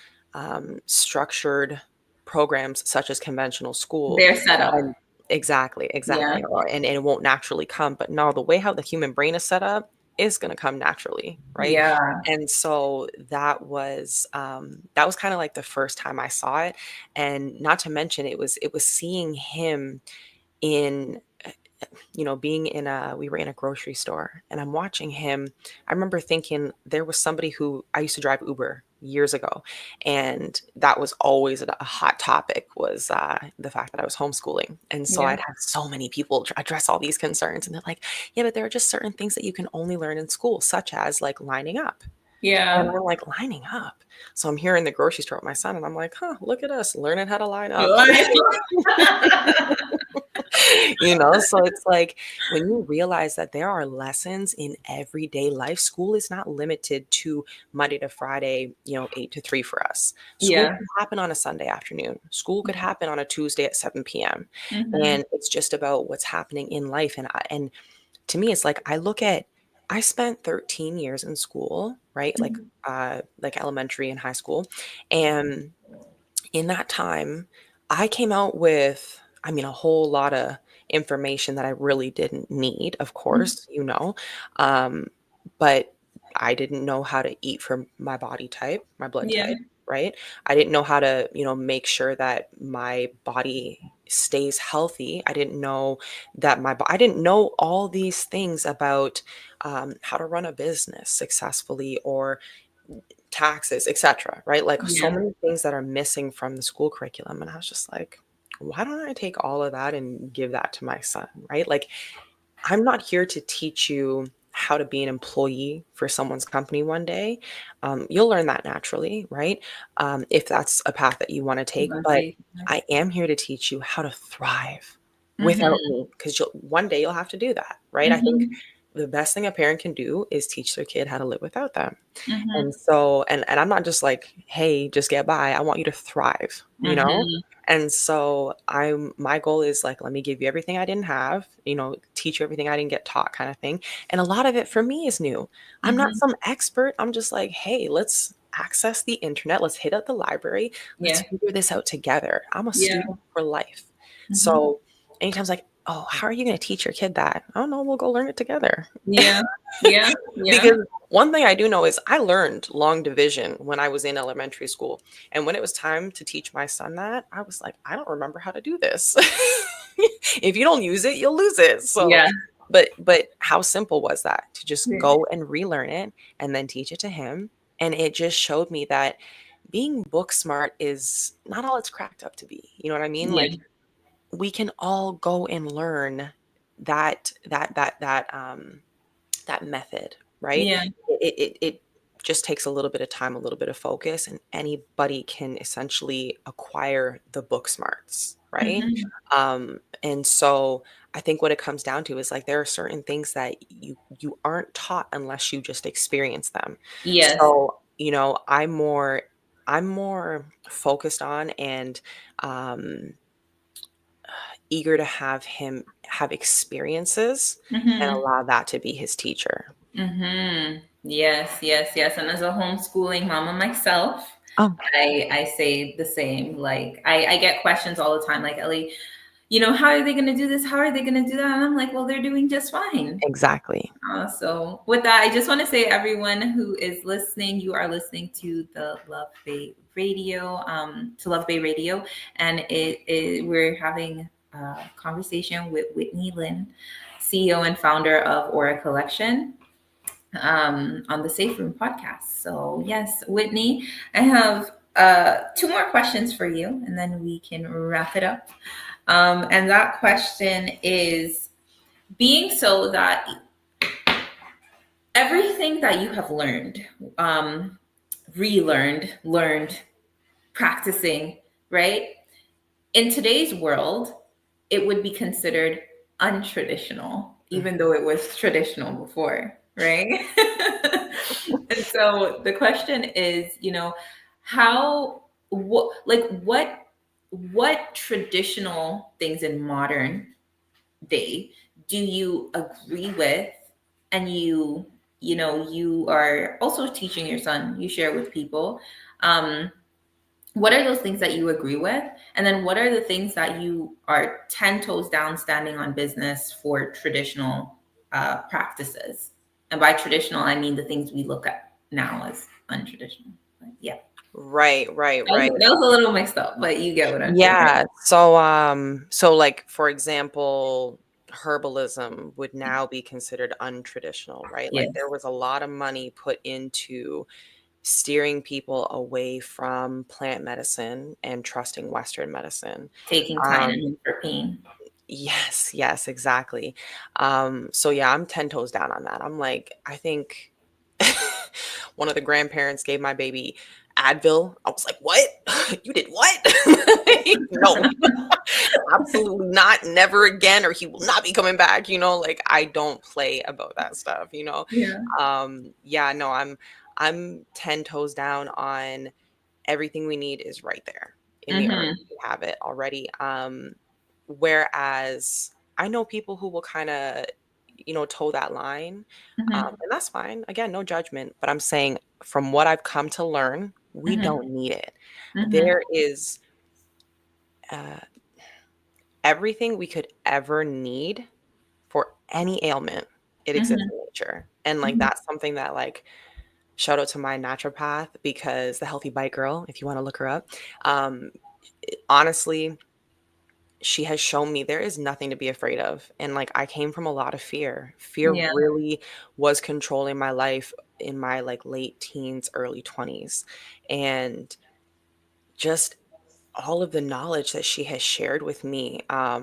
structured programs such as conventional school, They're set up. and exactly, Yeah. and it won't naturally come. But no, the way how the human brain is set up is going to come naturally, right? Yeah. And so that was kind of like the first time I saw it. And not to mention, it was seeing him in being we were in a grocery store, and I'm watching him. I remember thinking there was somebody who I used to drive Uber years ago, and that was always a hot topic, was the fact that I was homeschooling. And so Yeah. I'd have so many people address all these concerns, and they're like, yeah, but there are just certain things that you can only learn in school, such as like lining up. And Yeah. I'm like, lining up. So I'm here in the grocery store with my son, and I'm like, huh, look at us learning how to line up. Like, So it's like, when you realize that there are lessons in everyday life, school is not limited to Monday to Friday, 8 to 3 for us. School yeah. could happen on a Sunday afternoon. School could happen on a Tuesday at 7 p.m. Hmm. And it's just about what's happening in life. And to me, it's like, I spent 13 years in school, right? Like elementary and high school. And in that time, I came out with, I mean, a whole lot of information that I really didn't need, of course, um, but I didn't know how to eat for my body type, my blood Yeah. type, right? I didn't know how to, make sure that my body stays healthy. I didn't know that I didn't know all these things about how to run a business successfully, or taxes, etc., right? Like, so Yeah. many things that are missing from the school curriculum. And I was just like, why don't I take all of that and give that to my son, right? Like, I'm not here to teach you how to be an employee for someone's company one day. You'll learn that naturally, right? If that's a path that you want to take. But I am here to teach you how to thrive without Hmm. me, because one day you'll have to do that, right? I think Hmm. the best thing a parent can do is teach their kid how to live without them. Hmm. And so, and I'm not just like, hey, just get by. I want you to thrive. Hmm. And so my goal is like, let me give you everything I didn't have, teach you everything I didn't get taught, kind of thing. And a lot of it for me is new. I'm not Hmm. some expert. I'm just like, hey, let's access the internet. Let's hit up the library. Let's Yeah. figure this out together. I'm a Yeah. student for life. Hmm. So anytime it's like, oh, how are you going to teach your kid that? I don't know. We'll go learn it together. Yeah. Yeah. Yeah. Because one thing I do know is I learned long division when I was in elementary school. And when it was time to teach my son that, I was like, I don't remember how to do this. If you don't use it, you'll lose it. So, Yeah. but how simple was that, to just Yeah. go and relearn it and then teach it to him? And it just showed me that being book smart is not all it's cracked up to be. You know what I mean? Like, we can all go and learn that method, right? Yeah. It just takes a little bit of time, a little bit of focus, and anybody can essentially acquire the book smarts, right? Hmm. And so I think what it comes down to is like, there are certain things that you aren't taught unless you just experience them. Yes. So, I'm more focused on, and um eager to have him have experiences and Hmm. allow that to be his teacher. Hmm. Yes, yes, yes. And as a homeschooling mama myself, Oh, I say the same. Like I get questions all the time, like Ellie, how are they gonna do this? How are they gonna do that? And I'm like, well, they're doing just fine. exactly. So with that, I just want to say, everyone who is listening, you are listening to the Love Bay Radio, to Love Bay Radio, and we're having a conversation with Whitney Lynn, CEO and founder of Aura Collection, on the Safe Room podcast. So yes, Whitney, I have two more questions for you, and then we can wrap it up. And that question is, being so that everything that you have learned, relearned, learned, practicing, right? in today's world, it would be considered untraditional, even though it was traditional before, right? And so the question is, how what traditional things in modern day do you agree with, and you are also teaching your son, you share with people. What are those things that you agree with? And then what are the things that you are 10 toes down standing on business for traditional practices? And by traditional, I mean the things we look at now as untraditional. But yeah, Right, right, right. that was a little mixed up, but you get what I'm saying. Yeah. So like for example, herbalism would now be considered untraditional, right? Like there Yes, was a lot of money put into steering people away from plant medicine and trusting Western medicine. taking Um, Tylenol for pain. yes, yes, exactly. So yeah, I'm 10 toes down on that. I'm like, I think one of the grandparents gave my baby Advil. I was like, what? You did what? No, absolutely not. Never again, or he will not be coming back. Like I don't play about that stuff. Yeah. Yeah, no, I'm 10 toes down on everything we need is right there in the earth. Mm-hmm. We have it already. Whereas I know people who will kind of, toe that line. Mm-hmm. And that's fine. Again, no judgment. But I'm saying from what I've come to learn, we Mm-hmm. don't need it. Mm-hmm. There is uh, everything we could ever need for any ailment. It exists Mm-hmm. in nature. And like Mm-hmm. that's something that like shout out to my naturopath because the healthy bite girl, if you want to look her up. Um, honestly, she has shown me there is nothing to be afraid of. And like I came from a lot of fear. Fear Yeah. really was controlling my life in my like late teens, early 20s. And just all of the knowledge that she has shared with me.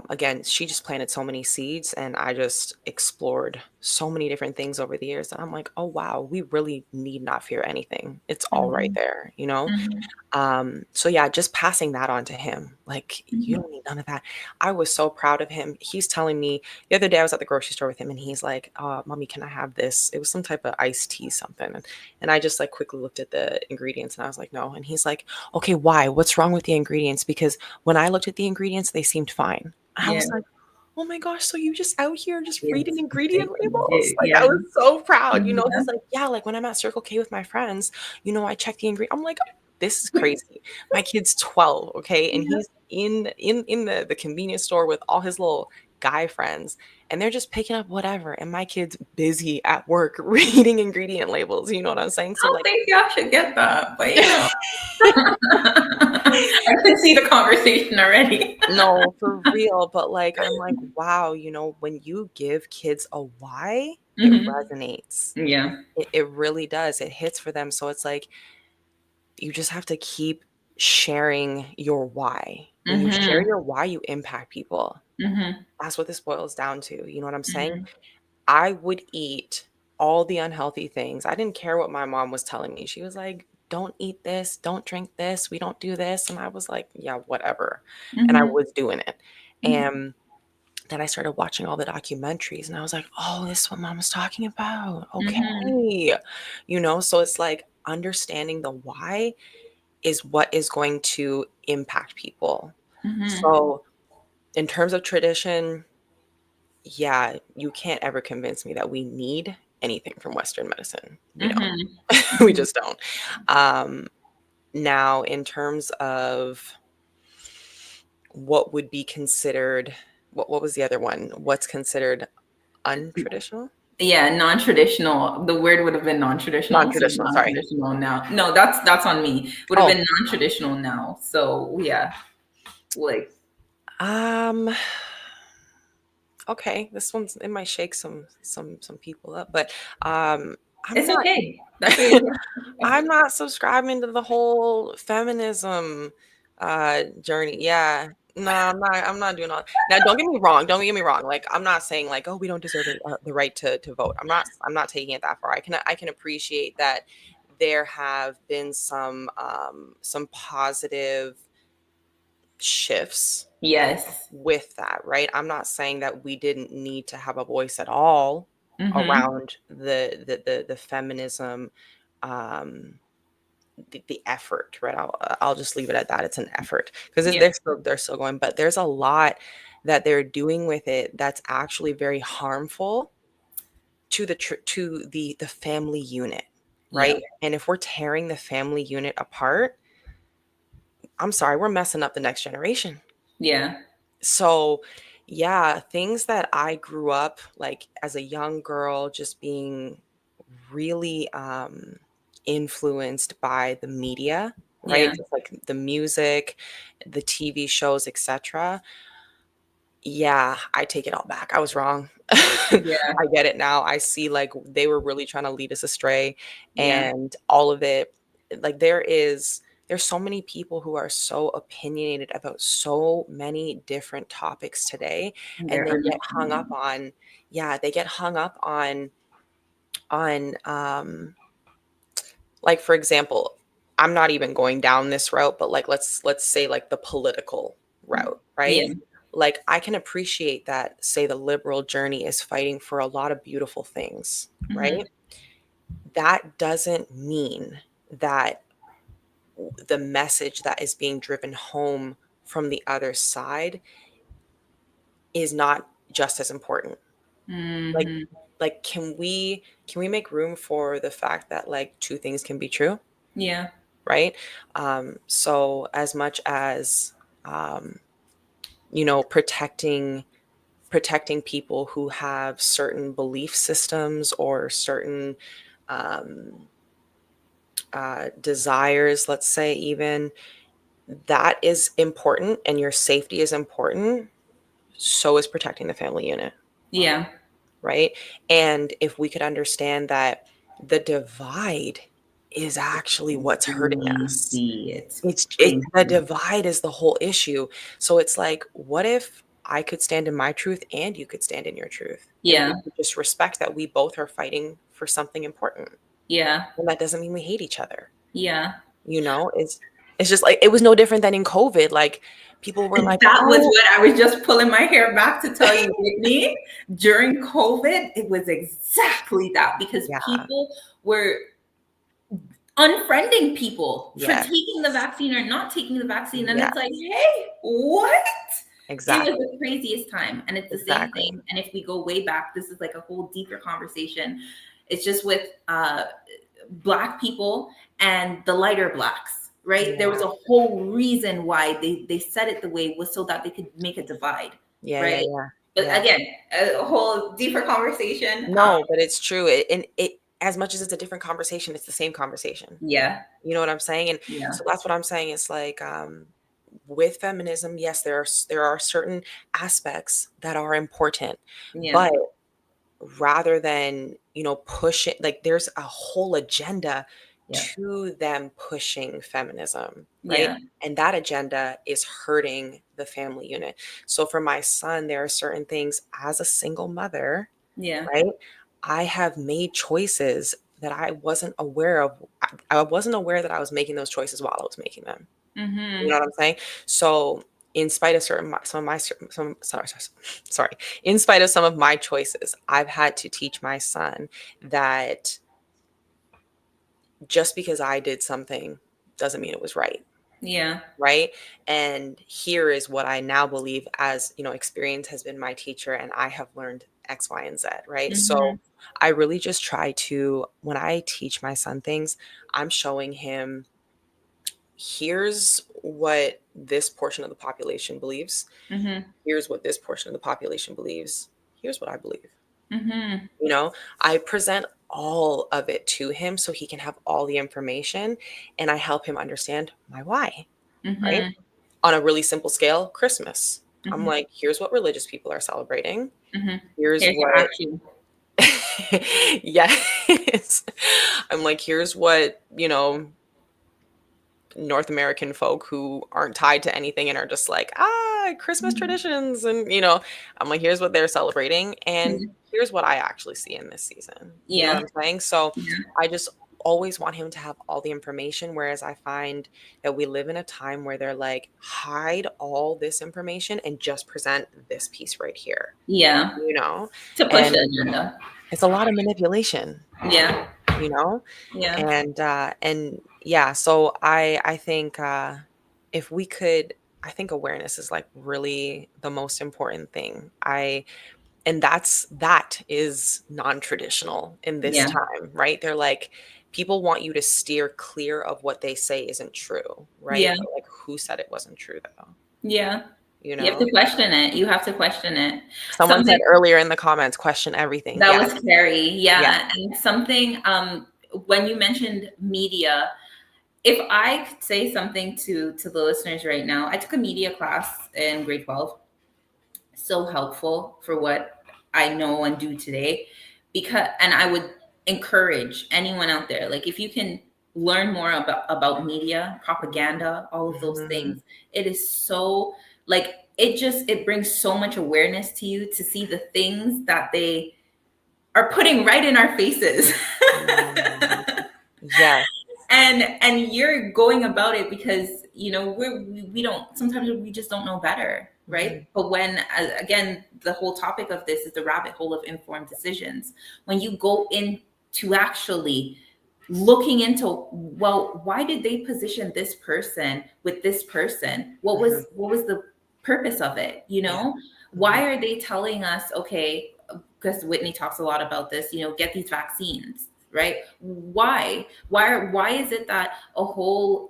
Again, she just planted so many seeds, and I just explored so many different things over the years that I'm like, oh wow, we really need not fear anything. It's all right Mm-hmm. there. Mm-hmm. So yeah, just passing that on to him. Like, you Mm-hmm. don't need none of that. I was so proud of him. He's telling me the other day I was at the grocery store with him and he's like, Mommy, can I have this? It was some type of iced tea, something. And I just like quickly looked at the ingredients and I was like, no. And he's like, okay, why? What's wrong with the ingredients? Because when I looked at the ingredients, they seemed fine. I Yeah. was like, oh my gosh, so you just out here just reading Yes. ingredient labels? Like I Yeah. was so proud. Yeah. He's like, yeah, like when I'm at Circle K with my friends, I check the ingredient. I'm like, this is crazy. My kid's 12, okay? And he's in the convenience store with all his little guy friends and they're just picking up whatever and my kid's busy at work reading ingredient labels, you know what I'm saying? I So don't like think y'all should get that, but I can see the conversation already. no, for real, but like I'm like, wow, when you give kids a why, it Hmm. resonates. Yeah. It really does. It hits for them. So it's like you just have to keep sharing your why. When you share Hmm. your why, you impact people. Hmm. That's what this boils down to. You know what I'm saying? Hmm. I would eat all the unhealthy things. I didn't care what my mom was telling me. She was like, don't eat this, don't drink this, we don't do this. And I was like, yeah, whatever. And I Hmm. was doing it. Hmm. And then I started watching all the documentaries and I was like, oh, this is what mom was talking about. Hmm. Okay. So it's like understanding the why is what is going to impact people. Hmm. So in terms of tradition, yeah, you can't ever convince me that we need anything from Western medicine. We don't. Hmm. We just don't. Um, Now, in terms of what would be considered, what was the other one? What's considered untraditional? Yeah, non-traditional. The word would have been non-traditional. So Non-traditional, sorry. non-traditional now. No, that's on me. Would have Oh, been non-traditional now. So yeah, like um, okay. This one's it might shake some people up, but I'm it's not okay. That's okay. I'm not subscribing to the whole feminism journey. Yeah. No, I'm not doing all. Now don't get me wrong. Don't get me wrong. Like I'm not saying like, oh, we don't deserve the right to vote. I'm not taking it that far. I can appreciate that there have been some positive shifts Yes. with that, right? I'm not saying that we didn't need to have a voice at all Mm-hmm. around the feminism, um, the effort, right? I'll just leave it at that. It's an effort because Yeah. they're still going, but there's a lot that they're doing with it that's actually very harmful to the family unit, Yeah. right? And if we're tearing the family unit apart, I'm sorry, we're messing up the next generation. Yeah. So, yeah, things that I grew up like as a young girl just being really influenced by the media, right? Yeah. Just like the music, the TV shows, etc. Yeah, I take it all back. I was wrong. Yeah. I get it now. I see like they were really trying to lead us astray Yeah. and all of it. Like there's so many people who are so opinionated about so many different topics today and They're they get hung up understanding. on yeah, they get hung up on like for example, I'm not even going down this route, but like let's say like the political route, right? Yeah. Like I can appreciate that say the liberal journey is fighting for a lot of beautiful things, Mm-hmm. right? That doesn't mean that the message that is being driven home from the other side is not just as important. Like Mm-hmm. can we make room for the fact that like two things can be true? Yeah. Right? So as much as um, protecting people who have certain belief systems or certain um, desires, let's say even that is important, and your safety is important. So is protecting the family unit, Yeah. right? And if we could understand that the divide is actually what's hurting us. Crazy. It's It's the crazy. divide is the whole issue. So it's like, what if I could stand in my truth and you could stand in your truth? If Yeah. we could just respect that we both are fighting for something important. Yeah. And that doesn't mean we hate each other. Yeah. It's just like it was no different than in COVID. Like people were like, That was oh what I was just pulling my hair back to tell you, Whitney. During COVID, it was exactly that because yeah, people were unfriending people for yes, taking the vaccine or not taking the vaccine. And yeah, it's like, hey, what? It was exactly, the craziest time. And it's the same exactly. thing. And if we go way back, this is like a whole deeper conversation. It's just with Black people and the lighter Blacks, right? There was Yeah, a whole reason why they said it the way was so that they could make a divide, yeah, yeah, right? yeah, But yeah. again, a whole deeper conversation. No, but it's true. And it as much as it's a different conversation, it's the same conversation. Yeah, You know what I'm saying? And yeah, so that's what I'm saying. It's like with feminism, yes, there are certain aspects that are important, yeah, but rather than push it, like there's a whole agenda yeah, to them pushing feminism, right? yeah, And that agenda is hurting the family unit. So for my son, there are certain things as a single mother, yeah. right? I have made choices that I wasn't aware of. I wasn't aware that I was making those choices while I was making them. You know Mm-hmm. what I'm saying? So, in spite of some of my sorry, in spite of some of my choices, I've had to teach my son that just because I did something doesn't mean it was right. Yeah. Right. And here is what I now believe, as experience has been my teacher and I have learned X, Y, and Z. Right. So Mm-hmm. I really just try to, when I teach my son things, I'm showing him, here's what this portion of the population believes. Mm-hmm. Here's what this portion of the population believes. Here's what I believe. Mm-hmm. I present all of it to him so he can have all the information, and I help him understand my why, right? Mm-hmm. On a really simple scale, Christmas. I'm Mm-hmm. like, here's what religious people are celebrating. Mm-hmm. Here's Here's your what, action. yes. I'm like, here's what, North American folk who aren't tied to anything and are just like, Christmas Mhm. traditions. And, I'm like, here's what they're celebrating. And here's what I actually see in this season. You know what Yeah. I'm saying? So Yeah. I just always want him to have all the information, whereas I find that we live in a time where they're like, hide all this information and just present this piece right here, Yeah. you know? To push the And agenda. it's a lot of manipulation, Yeah. you know? Yeah. And yeah, so I think if we could, I think awareness is like really the most important thing. And that is non-traditional in this Yeah. time, right? They're like, people want you to steer clear of what they say isn't true, right? Yeah. But like, who said it wasn't true though? Yeah. You You have know? to question it. You have to question it. Someone said Something earlier in the comments, question everything. that Yes. was Carrie. Yeah. Yeah. And something, when you mentioned media, if I could say something to the listeners right now, I took a media class in grade 12. So helpful for what I know and do today. Because, and I would encourage anyone out there, like if you can learn more about media, propaganda, all of those Mhm. things, it is so, like, it brings so much awareness to you to see the things that they are putting right in our faces. Mm. Yes. And you're going about it because we don't, sometimes we just don't know better, right? Mhm. But when, again, the whole topic of this is the rabbit hole of informed decisions. When you go into actually looking into, well, why did they position this person with this person? Mhm. What was the purpose of it? Yeah. Why Mhm. are they telling us, okay, because Whitney talks a lot about this, get these vaccines, right? Why is it that a whole,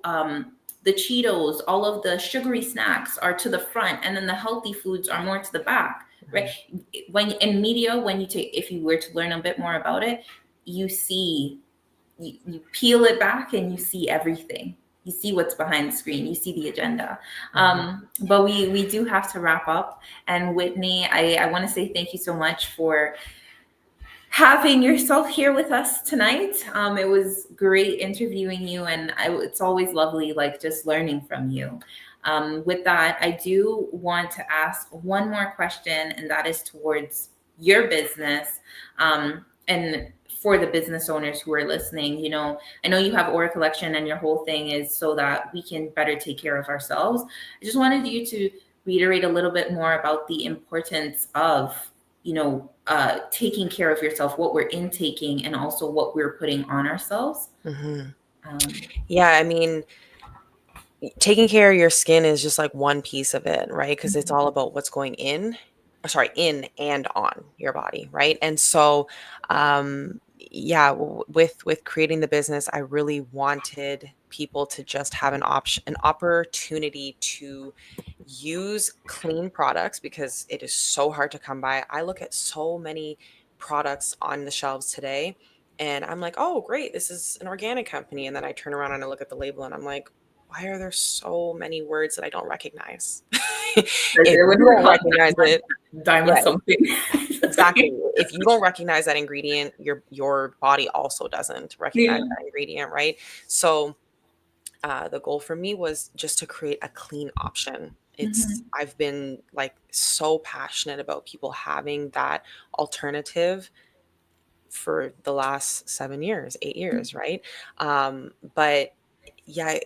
the Cheetos, all of the sugary snacks are to the front and then the healthy foods are more to the back, right? Mhm. When in media, if you were to learn a bit more about it, you see, you peel it back and you see everything. You see what's behind the screen. You see the agenda. Mhm. But we do have to wrap up. And Whitney, I want to say thank you so much for having yourself here with us tonight. It was great interviewing you, and it's always lovely, like, just learning from you. With that, I do want to ask one more question, and that is towards your business, and for the business owners who are listening. I know you have Aura Collection, and your whole thing is so that we can better take care of ourselves. I just wanted you to reiterate a little bit more about the importance of taking care of yourself, what we're intaking, and also what we're putting on ourselves. Mhm. Um, Yeah, I mean, taking care of your skin is just like one piece of it, right? Because it's all about what's going in, or sorry, in and on your body, right? And so, yeah, with creating the business, I really wanted people to just have an opportunity to use clean products because it is so hard to come by. I look at so many products on the shelves today. And I'm like, oh, great, this is an organic company. And then I turn around and I look at the label and I'm like, why are there so many words that I don't recognize? If it would you don't cause recognize it, dime yeah, or something. exactly. If you don't recognize that ingredient, your body also doesn't recognize Yeah. that ingredient, right? So the goal for me was just to create a clean option. Mhm. I've been like so passionate about people having that alternative for the last 7 years, 8 years, right? But yeah,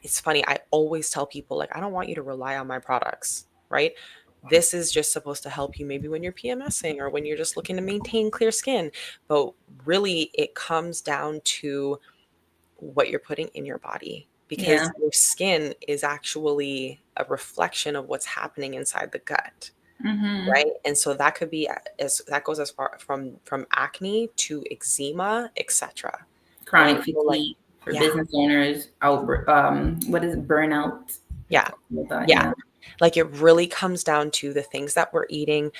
it's funny. I always tell people, like, I don't want you to rely on my products, right? This is just supposed to help you maybe when you're PMSing or when you're just looking to maintain clear skin. But really, it comes down to what you're putting in your body Yeah. because your skin is actually a reflection of what's happening inside the gut, Hmm. right? And so that could be as that goes as far from acne to eczema, etc. Right? Chronic So like, fatigue for yeah, business owners. What is it? Burnout? yeah, With that, yeah. yeah. Like it really comes down to the things that we're eating.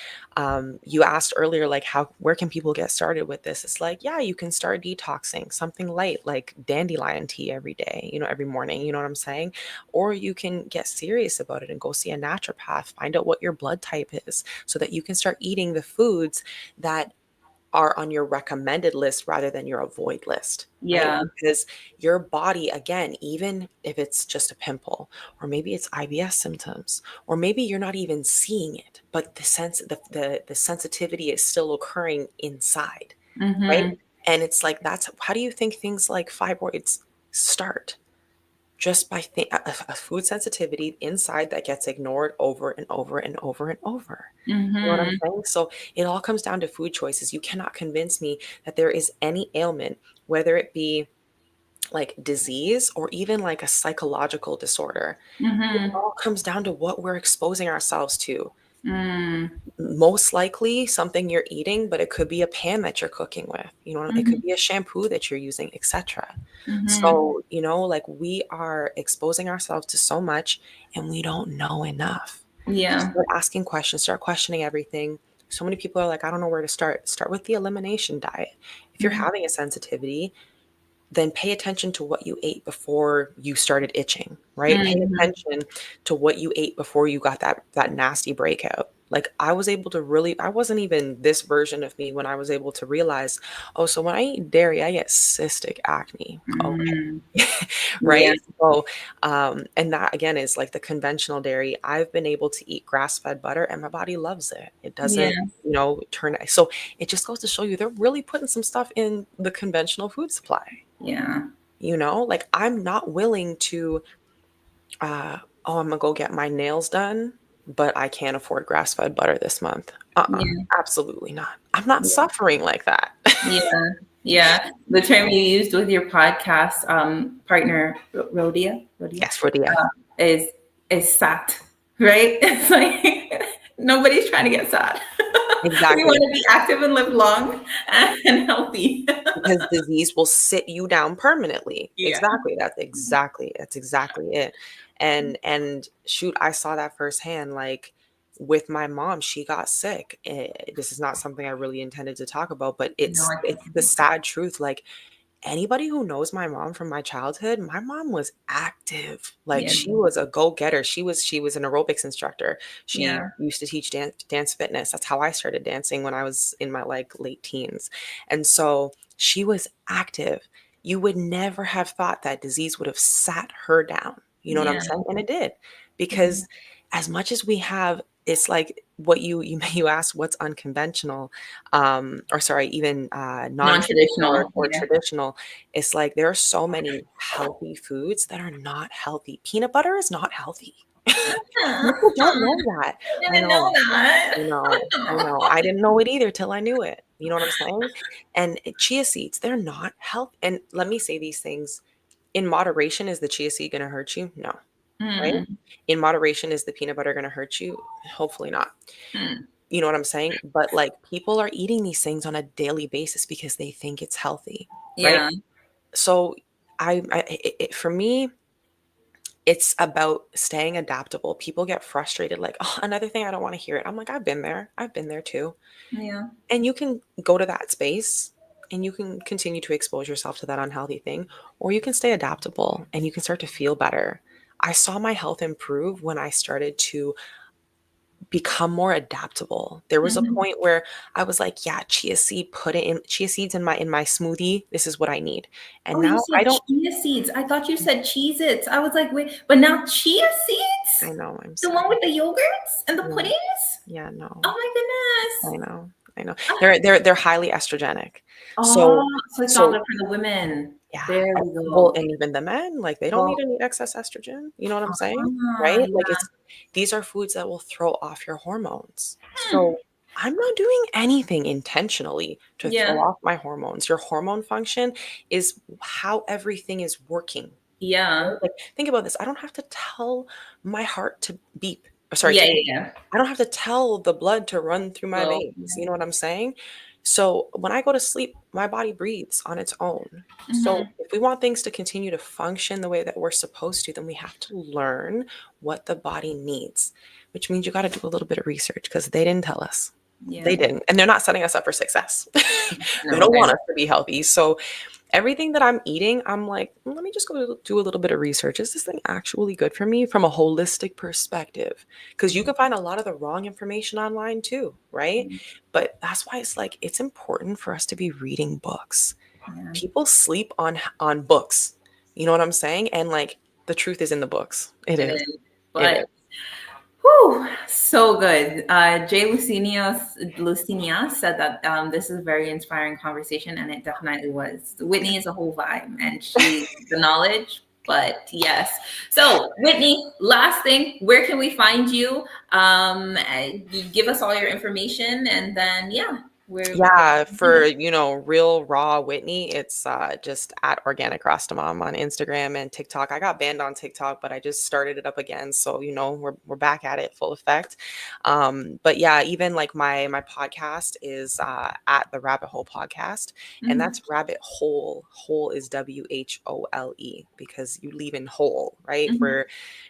You asked earlier, like where can people get started with this? It's like, yeah, you can start detoxing, something light like dandelion tea every day, every morning, you know what I'm saying? Or you can get serious about it and go see a naturopath, find out what your blood type is so that you can start eating the foods that are on your recommended list rather than your avoid list, right? Yeah. Because your body, again, even if it's just a pimple, or maybe it's IBS symptoms, or maybe you're not even seeing it, but the sensitivity is still occurring inside, right? Hmm. And it's like, that's how do you think things like fibroids start? Just by a food sensitivity inside that gets ignored over and over and over and over. You know what I'm Mm-hmm. saying? So it all comes down to food choices. You cannot convince me that there is any ailment, whether it be like disease or even like a psychological disorder. It Mm-hmm. all comes down to what we're exposing ourselves to. Mm. Most likely something you're eating, but it could be a pan that you're cooking with. You know, it could Mm-hmm. be a shampoo that you're using, etc. Mm-hmm. So, you know, like we are exposing ourselves to so much and we don't know enough. So Yeah. start asking questions, start questioning everything. So many people are like, I don't know where to start. Start with the elimination diet. If you're Mm-hmm. having a sensitivity, then pay attention to what you ate before you started itching, right? Pay Mm-hmm. attention to what you ate before you got that nasty breakout. Like I was able to really, I wasn't even this version of me when I was able to realize, oh, so when I eat dairy, I get cystic acne. Mm. Okay. Yeah. Right? So, and that again is like the conventional dairy. I've been able to eat grass-fed butter and my body loves it. It doesn't, Yeah. you know, turn. So it just goes to show you they're really putting some stuff in the conventional food supply. Yeah. You know, like I'm not willing to, oh, I'm gonna go get my nails done, but I can't afford grass-fed butter this month. Yeah. Absolutely not. I'm not Yeah. suffering like that. Yeah. Yeah. The term you used with your podcast partner, Rhodia, Yes, Rodia. is sat, right? It's like nobody's trying to get sat. We Exactly. want to be active and live long and healthy. Because disease will sit you down permanently. Yeah. Exactly. That's exactly it. And shoot, I saw that firsthand. Like with my mom, she got sick. This is not something I really intended to talk about, but No, it's I it's can't the do that. sad truth. Like anybody who knows my mom from my childhood, my mom was active. Like Yeah. she was a go-getter. She was an aerobics instructor. She Yeah. used to teach dance fitness. That's how I started dancing when I was in my like late teens. And so she was active. You would never have thought that disease would have sat her down. You know what I'm Yeah. saying? And it did. Yeah. Because as much as we have, it's like what you asked what's unconventional, or sorry, even non-traditional Non-traditional. or Yeah. traditional. It's like there are so many healthy foods that are not healthy. Peanut butter is not healthy. People don't know that. I I didn't know know. that. I know. I know. I didn't know it either till I knew it. You know what I'm saying? And chia seeds, they're not healthy. And let me say these things in moderation. Is the chia seed going to hurt you? No. Right? Mm, In moderation, is the peanut butter going to hurt you? Hopefully not. mm. You know what I'm saying? But like people are eating these things on a daily basis because they think it's healthy, right? Yeah. So for me, it's about staying adaptable. People get frustrated, like, oh, another thing I don't want to hear it. I'm like, I've been there. I've been there too. Yeah. And you can go to that space and you can continue to expose yourself to that unhealthy thing, or you can stay adaptable and you can start to feel better. I saw my health improve when I started to become more adaptable. There was a Mhm. point where I was like, yeah, chia seeds in my smoothie. This is what I need. And Oh, you now I said don't. chia seeds. I thought you said Cheez-Its. I was like, wait, but now chia I seeds? know, I'm The one sorry. with the yogurts and the Yeah, puddings? yeah, no. Oh my I goodness. know. I know. Ah. They're highly estrogenic. Oh, So so it's all so for the women. yeah. There we Well, go. and even the men, like they don't need Well, any excess estrogen. You know what I'm saying? ah, Right? Like yeah. it's these are foods that will throw off your hormones. Hmm. So I'm not doing anything intentionally to throw Yeah. off my hormones. Your hormone function is how everything is working. Yeah. Right? Like think about this. I don't have to tell my heart to beep. Or sorry, Yeah, to yeah, beat. yeah. I don't have to tell the blood to run through my Well, veins. You know what I'm saying? So when I go to sleep, my body breathes on its own. So hmm. if we want things to continue to function the way that we're supposed to, then we have to learn what the body needs, which means you got to do a little bit of research because they didn't tell us. They Yeah. didn't. And they're not setting us up for success. They No, don't they're want not. us to be healthy. So everything that I'm eating, I'm like, let me just go do a little bit of research. Is this thing actually good for me from a holistic perspective? Because you can find a lot of the wrong information online too, right? Yeah. But that's why it's like it's important for us to be reading books. Yeah. People sleep on books. You know what I'm saying? And like the truth is in the books. It It is. is. It But is. Whew, so good. Jay Lucinia said that this is a very inspiring conversation, and it definitely was. Whitney is a whole vibe, and she the knowledge. But yes. So Whitney, last thing, where can we find you? You give us all your information, and then yeah, we're Yeah, for, real raw Whitney, it's just at Organic Rastamom on Instagram and TikTok. I got banned on TikTok, but I just started it up again. So, we're back at it full effect. But yeah, even like my podcast is at the Rabbit Hole Podcast, and Mhm. that's Rabbit Hole. Hole is WHOLE because you leave in whole, right? Mhm.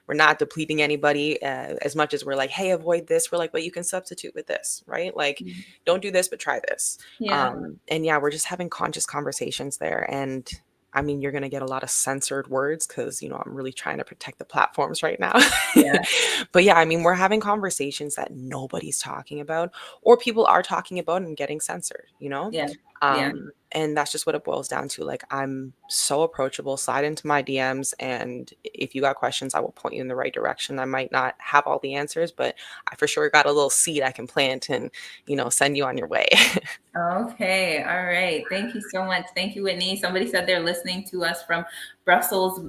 We're not depleting anybody as much as we're like, hey, avoid this. We're like, but you can substitute with this, right? Like, don't do this, but try this. Yeah. And yeah, we're just having conscious conversations there. And I mean, you're going to get a lot of censored words because, I'm really trying to protect the platforms right now. Yeah. But yeah, I mean, we're having conversations that nobody's talking about, or people are talking about and getting censored, Yeah. Yeah. And that's just what it boils down to. Like, I'm so approachable, slide into my DMs. And if you got questions, I will point you in the right direction. I might not have all the answers, but I for sure got a little seed I can plant and, send you on your way. Okay. All right. Thank you so much. Thank you, Whitney. Somebody said they're listening to us from Brussels,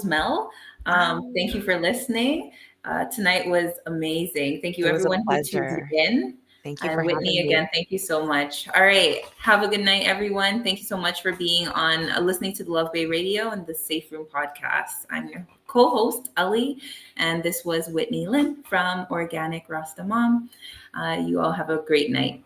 Mel. Thank you for listening. Tonight was amazing. Thank you, It was a everyone who tuned pleasure. in. Thank you for And Whitney, having me. again, thank you so much. All right. Have a good night, everyone. Thank you so much for being on listening to the Love Bay Radio and the Safe Room podcast. I'm your co host, Ali, and this was Whitney Lynn from Organic Rasta Mom. You all have a great night.